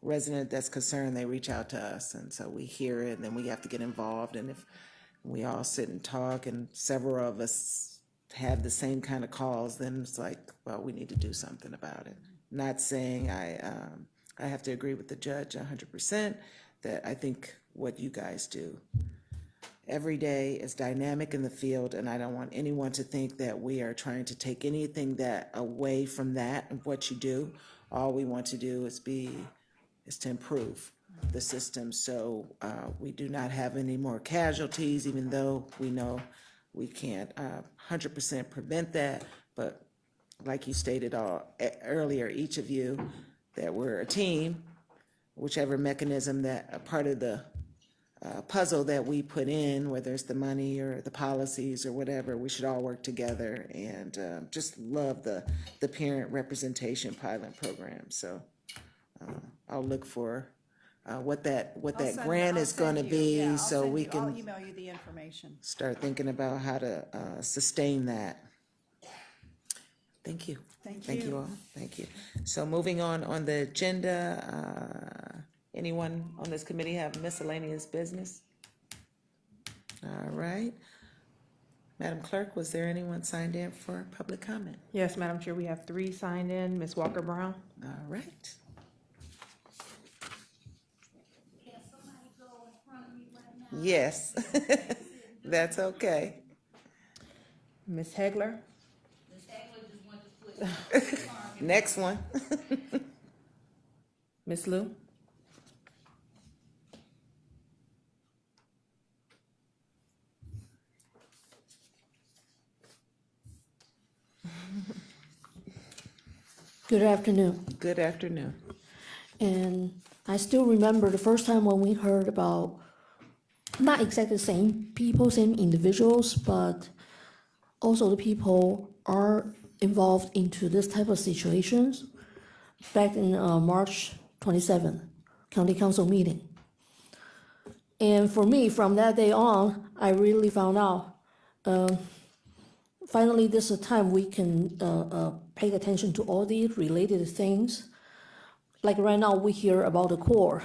resident that's concerned. They reach out to us, and so we hear it, and then we have to get involved. And if we all sit and talk, and several of us have the same kind of calls, then it's like, well, we need to do something about it. Not saying I have to agree with the judge 100%, that I think what you guys do every day is dynamic in the field, and I don't want anyone to think that we are trying to take anything that away from that of what you do. All we want to do is to improve the system, so we do not have any more casualties, even though we know we can't 100% prevent that. But like you stated earlier, each of you, that we're a team, whichever mechanism that a part of the puzzle that we put in, whether it's the money or the policies or whatever, we should all work together, and just love the parent representation pilot program. So I'll look for what that grant is going to be, so we I'll can email you the information. start thinking about how to sustain that. Thank you. Thank you all. Thank you. So moving on the agenda, anyone on this committee have miscellaneous business? All right. Madam Clerk, was there anyone signed in for public comment? Yes, Madam Chair, we have 3 signed in. Ms. Walker Brown. All right. Yes, that's okay. Ms. Hegler. Next one. Ms. Lou. Good afternoon. Good afternoon. And I still remember the first time when we heard about, not exactly the same people, same individuals, but also the people are involved into this type of situations back in March 27th, County Council meeting. And for me, from that day on, I really found out, finally, this is a time we can pay attention to all these related things. Like right now, we hear about the core.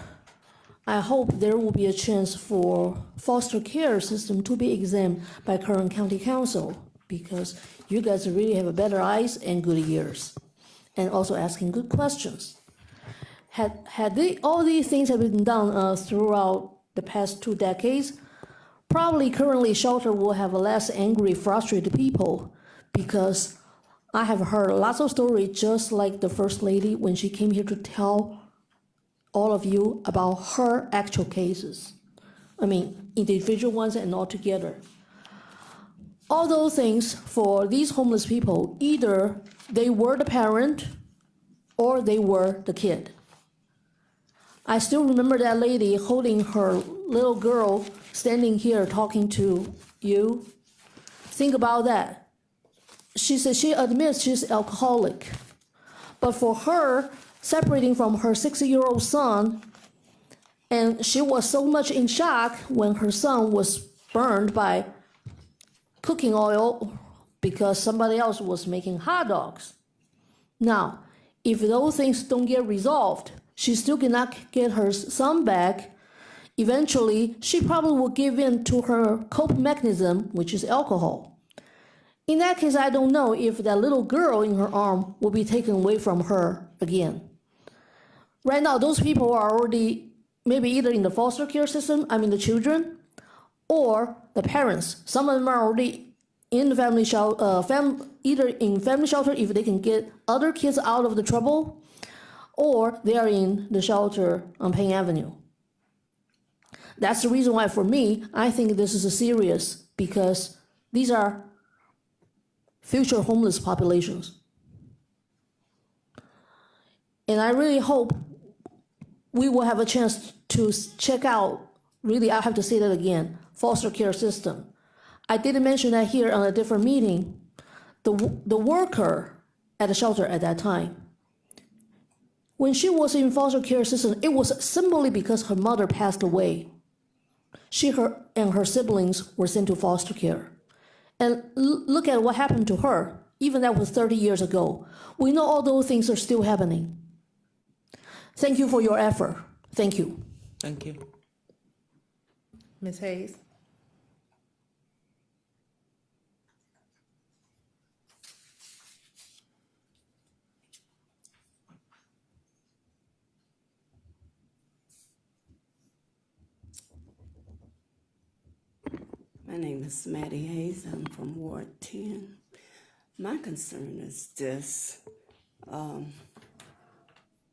I hope there will be a chance for foster care system to be examined by current county council, because you guys really have a better eyes and good ears, and also asking good questions. All these things have been done throughout the past 2 decades, probably currently shelter will have less angry, frustrated people, because I have heard lots of stories just like the First Lady when she came here to tell all of you about her actual cases. I mean, individual ones and all together. All those things for these homeless people, either they were the parent or they were the kid. I still remember that lady holding her little girl standing here talking to you. Think about that. She said she admits she's alcoholic. But for her, separating from her 6-year-old son, and she was so much in shock when her son was burned by cooking oil because somebody else was making hot dogs. Now, if those things don't get resolved, she still cannot get her son back. Eventually, she probably will give in to her coping mechanism, which is alcohol. In that case, I don't know if that little girl in her arm will be taken away from her again. Right now, those people are already maybe either in the foster care system, the children, or the parents. Some of them are already in the family shelter, either in family shelter if they can get other kids out of the trouble, or they are in the shelter on Payne Avenue. That's the reason why, for me, I think this is serious, because these are future homeless populations. And I really hope we will have a chance to check out, really, I have to say that again, foster care system. I didn't mention that here on a different meeting. The worker at the shelter at that time, when she was in foster care system, it was simply because her mother passed away. Her and her siblings were sent to foster care. And look at what happened to her. Even that was 30 years ago. We know all those things are still happening. Thank you for your effort. Thank you. Thank you. Ms. Hayes? My name is Maddie Hayes. I'm from Ward 10. My concern is this.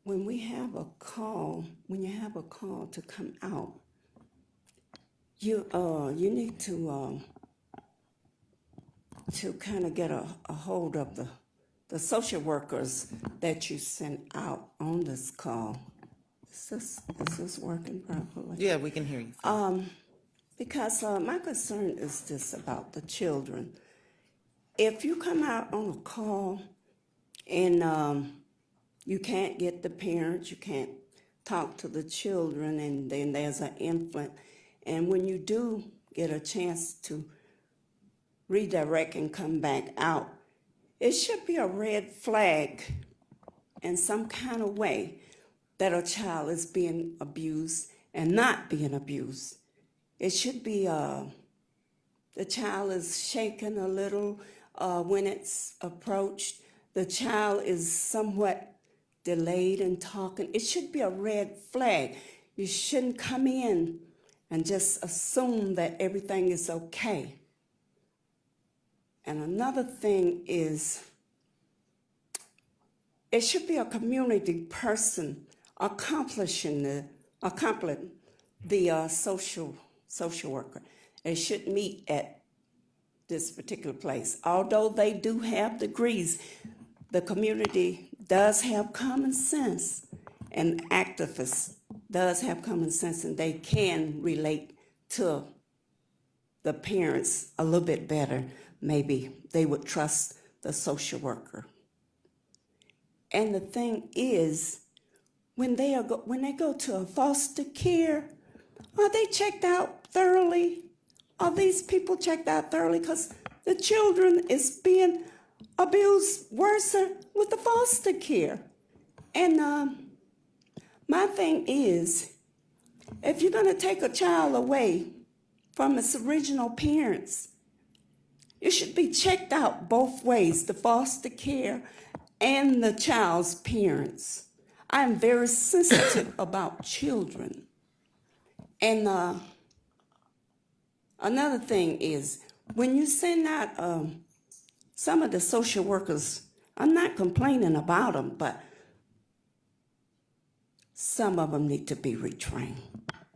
When you have a call to come out, you need to kind of get a hold of the social workers that you sent out on this call. Is this working properly? Yeah, we can hear you. Because my concern is this about the children. If you come out on a call and you can't get the parents, you can't talk to the children, and then there's an infant, and when you do get a chance to redirect and come back out, it should be a red flag in some kind of way that a child is being abused and not being abused. It should be the child is shaken a little when it's approached. The child is somewhat delayed in talking. It should be a red flag. You shouldn't come in and just assume that everything is okay. And another thing is, it should be a community person accomplishing the social worker. They should meet at this particular place. Although they do have degrees, the community does have common sense, and activists does have common sense, and they can relate to the parents a little bit better. Maybe they would trust the social worker. And the thing is, when they go to a foster care, are they checked out thoroughly? Are these people checked out thoroughly? Because the children is being abused worse with the foster care. And my thing is, if you're going to take a child away from its original parents, it should be checked out both ways, the foster care and the child's parents. I am very sensitive about children. And another thing is, when you send out some of the social workers, I'm not complaining about them, but some of them need to be retrained.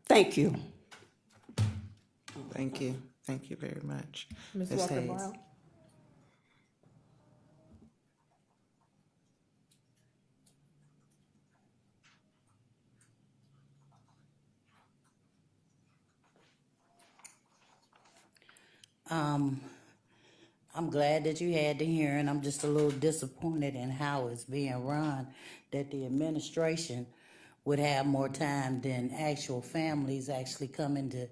Thank you. Thank you. Thank you very much. Ms. Ms. Walker Hayes. Brown? I'm glad that you had the hearing. I'm just a little disappointed in how it's being run, that the administration would have more time than actual families actually coming to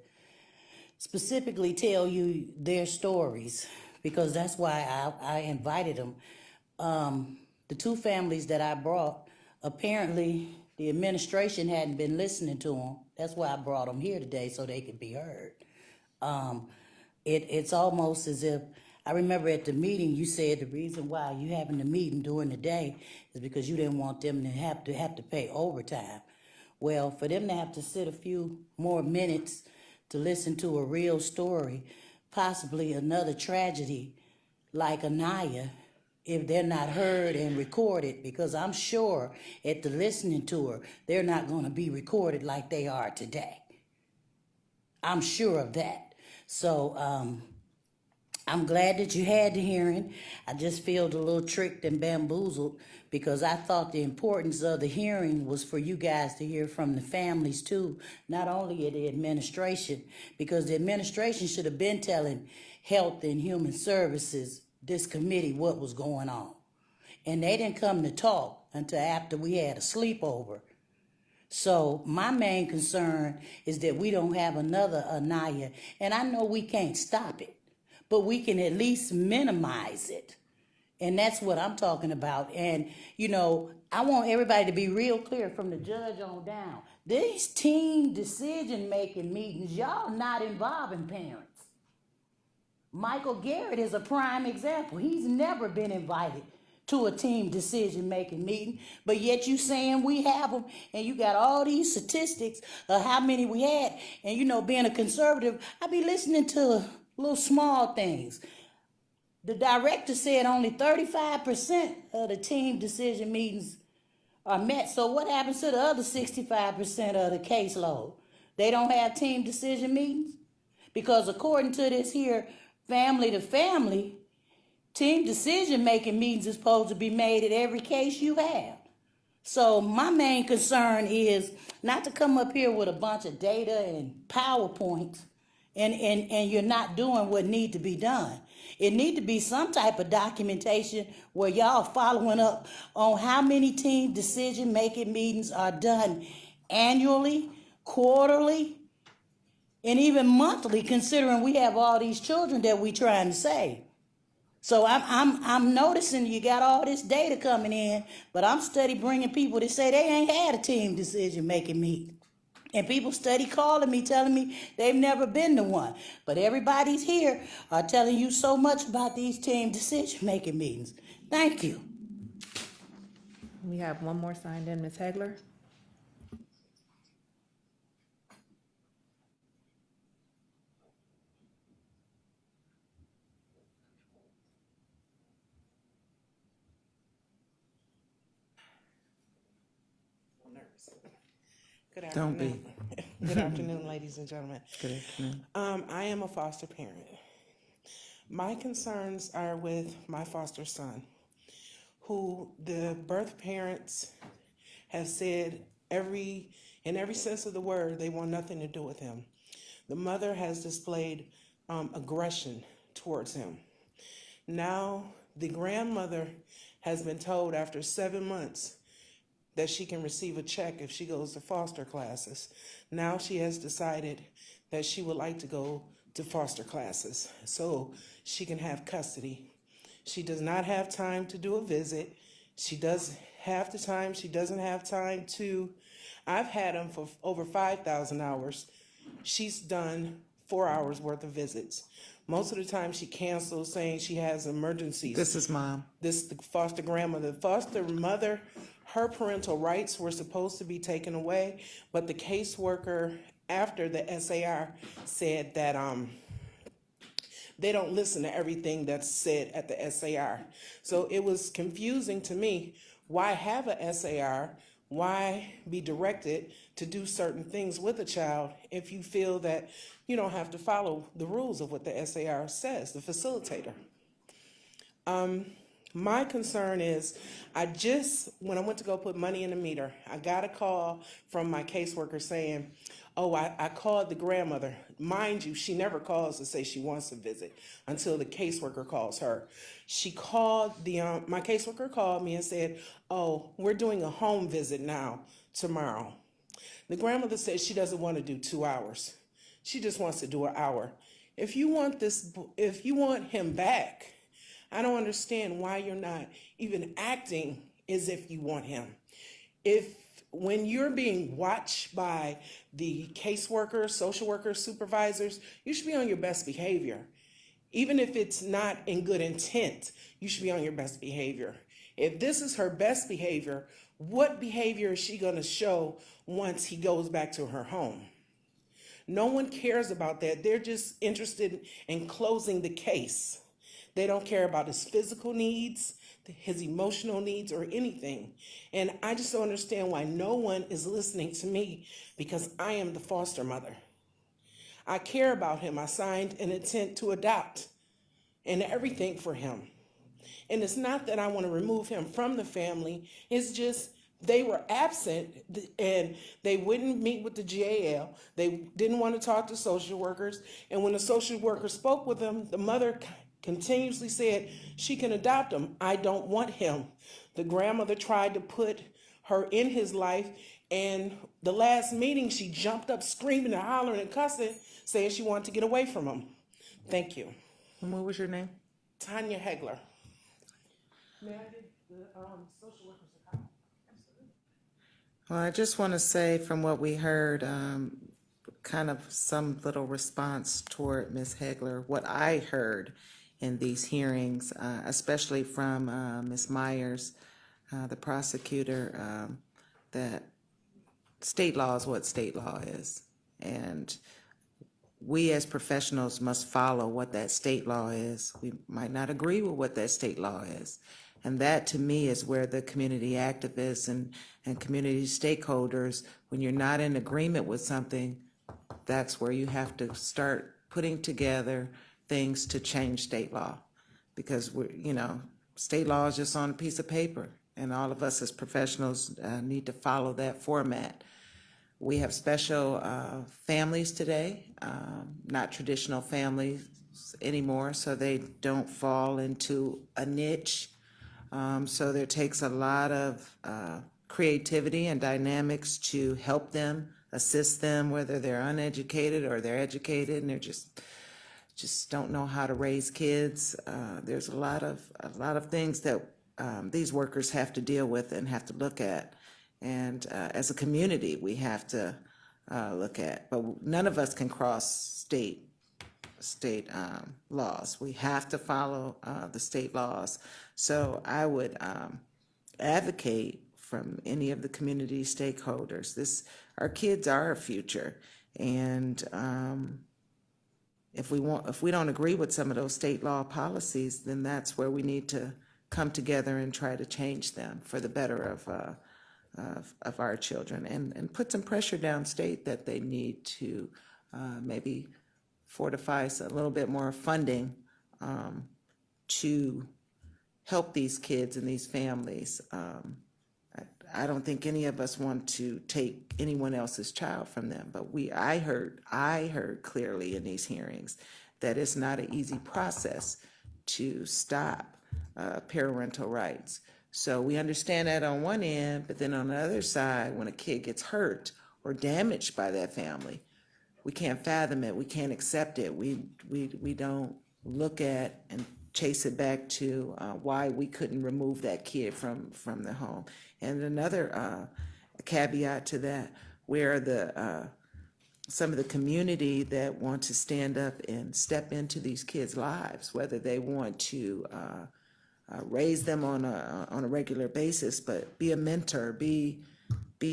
specifically tell you their stories, because that's why I invited them. The two families that I brought, apparently the administration hadn't been listening to them. That's why I brought them here today, so they could be heard. It's almost as if, I remember at the meeting, you said the reason why you having the meeting during the day is because you didn't want them to have to pay overtime. Well, for them to have to sit a few more minutes to listen to a real story, possibly another tragedy like Anaya, if they're not heard and recorded, because I'm sure at the listening tour, they're not going to be recorded like they are today. I'm sure of that. So I'm glad that you had the hearing. I just feel a little tricked and bamboozled, because I thought the importance of the hearing was for you guys to hear from the families too, not only the administration, because the administration should have been telling Health and Human Services, this committee, what was going on. And they didn't come to talk until after we had a sleepover. So my main concern is that we don't have another Anaya, and I know we can't stop it, but we can at least minimize it. And that's what I'm talking about. And, you know, I want everybody to be real clear from the judge on down. These team decision-making meetings, y'all not involving parents. Michael Garrett is a prime example. He's never been invited to a team decision-making meeting, but yet you saying we have them, and you got all these statistics of how many we had. And, you know, being a conservative, I be listening to little small things. The director said only 35% of the team decision meetings are met. So what happens to the other 65% of the caseload? They don't have team decision meetings? Because according to this here, family to family, team decision-making meetings is supposed to be made at every case you have. So my main concern is not to come up here with a bunch of data and PowerPoints and you're not doing what need to be done. It need to be some type of documentation where y'all following up on how many team decision-making meetings are done annually, quarterly, and even monthly, considering we have all these children that we trying to save. So I'm noticing you got all this data coming in, but I'm steady bringing people that say they ain't had a team decision-making meeting. And people steady calling me, telling me they've never been to one. But everybody's here are telling you so much about these team decision-making meetings. Thank you. We have one more signed in, Ms. Hegler. Good Don't afternoon. Good afternoon, ladies and gentlemen. Good afternoon. I am a foster parent. My concerns are with my foster son, who the birth parents have said in every sense of the word, they want nothing to do with him. The mother has displayed aggression towards him. Now, the grandmother has been told after 7 months that she can receive a check if she goes to foster classes. Now she has decided that she would like to go to foster classes so she can have custody. She does not have time to do a visit. She does half the time. She doesn't have time to, I've had him for over 5,000 hours. She's done 4 hours worth of visits. Most of the time she cancels, saying she has emergencies. This is mom. The foster grandmother. The foster mother, her parental rights were supposed to be taken away, but the caseworker after the SAR said that they don't listen to everything that's said at the SAR. So it was confusing to me. Why have a SAR? Why be directed to do certain things with a child if you feel that you don't have to follow the rules of what the SAR says, the facilitator? My concern is, when I went to go put money in the meter, I got a call from my caseworker saying, oh, I called the grandmother. Mind you, she never calls to say she wants to visit until the caseworker calls her. She called, my caseworker called me and said, oh, we're doing a home visit now, tomorrow. The grandmother said she doesn't want to do 2 hours. She just wants to do an hour. If you want him back, I don't understand why you're not even acting as if you want him. When you're being watched by the caseworkers, social workers, supervisors, you should be on your best behavior. Even if it's not in good intent, you should be on your best behavior. If this is her best behavior, what behavior is she going to show once he goes back to her home? No one cares about that. They're just interested in closing the case. They don't care about his physical needs, his emotional needs, or anything. And I just don't understand why no one is listening to me, because I am the foster mother. I care about him. I signed an intent to adopt and everything for him. And it's not that I want to remove him from the family. It's just they were absent and they wouldn't meet with the GAL. They didn't want to talk to social workers. And when the social worker spoke with them, the mother continuously said she can adopt him. I don't want him. The grandmother tried to put her in his life, and the last meeting she jumped up screaming and hollering and cussing, saying she wanted to get away from him. Thank you. And what was your name? Tanya Hegler. May I get the social worker's account? Well, I just want to say from what we heard, kind of some little response toward Ms. Hegler, what I heard in these hearings, especially from Ms. Myers, the prosecutor, that state law is what state law is. And we as professionals must follow what that state law is. We might not agree with what that state law is. And that, to me, is where the community activists and community stakeholders, when you're not in agreement with something, that's where you have to start putting together things to change state law. Because state law is just on a piece of paper, and all of us as professionals need to follow that format. We have special families today, not traditional families anymore, so they don't fall into a niche. So there takes a lot of creativity and dynamics to help them, assist them, whether they're uneducated or they're educated and they're just don't know how to raise kids. There's a lot of things that these workers have to deal with and have to look at. And as a community, we have to look at, but none of us can cross state laws. We have to follow the state laws. So I would advocate from any of the community stakeholders. Our kids are our future, and if we don't agree with some of those state law policies, then that's where we need to come together and try to change them for the better of our children, and put some pressure downstate that they need to maybe fortify a little bit more funding to help these kids and these families. I don't think any of us want to take anyone else's child from them, but I heard clearly in these hearings that it's not an easy process to stop parental rights. So we understand that on one end, but then on the other side, when a kid gets hurt or damaged by that family, we can't fathom it. We can't accept it. We don't look at and chase it back to why we couldn't remove that kid from the home. And another caveat to that, where some of the community that want to stand up and step into these kids' lives, whether they want to raise them on a regular basis, but be a mentor, be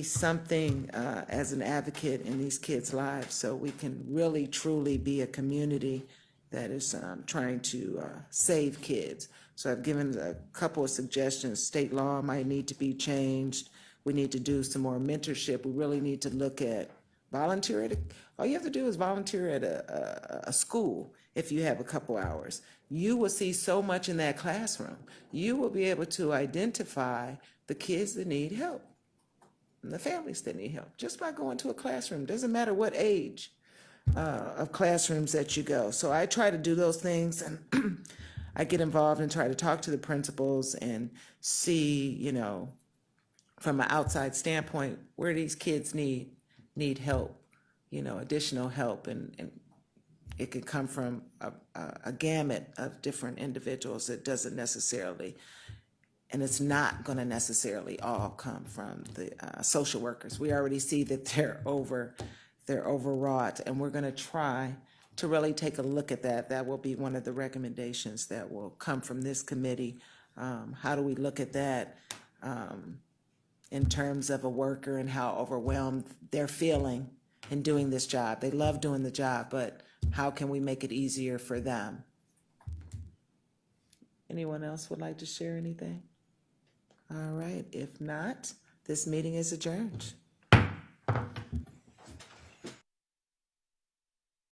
something as an advocate in these kids' lives, so we can really truly be a community that is trying to save kids. So I've given a couple of suggestions. State law might need to be changed. We need to do some more mentorship. We really need to look at Volunteer at all you have to do is volunteer at a school if you have a couple hours. You will see so much in that classroom. You will be able to identify the kids that need help and the families that need help just by going to a classroom. Doesn't matter what age of classrooms that you go. So I try to do those things, and I get involved and try to talk to the principals and see, you know, from an outside standpoint, where these kids need help, you know, additional help, and it can come from a gamut of different individuals. It doesn't necessarily, and it's not going to necessarily all come from the social workers. We already see that they're overwrought, and we're going to try to really take a look at that. That will be one of the recommendations that will come from this committee. How do we look at that in terms of a worker and how overwhelmed they're feeling in doing this job? They love doing the job, but how can we make it easier for them? Anyone else would like to share anything? All right, if not, this meeting is adjourned.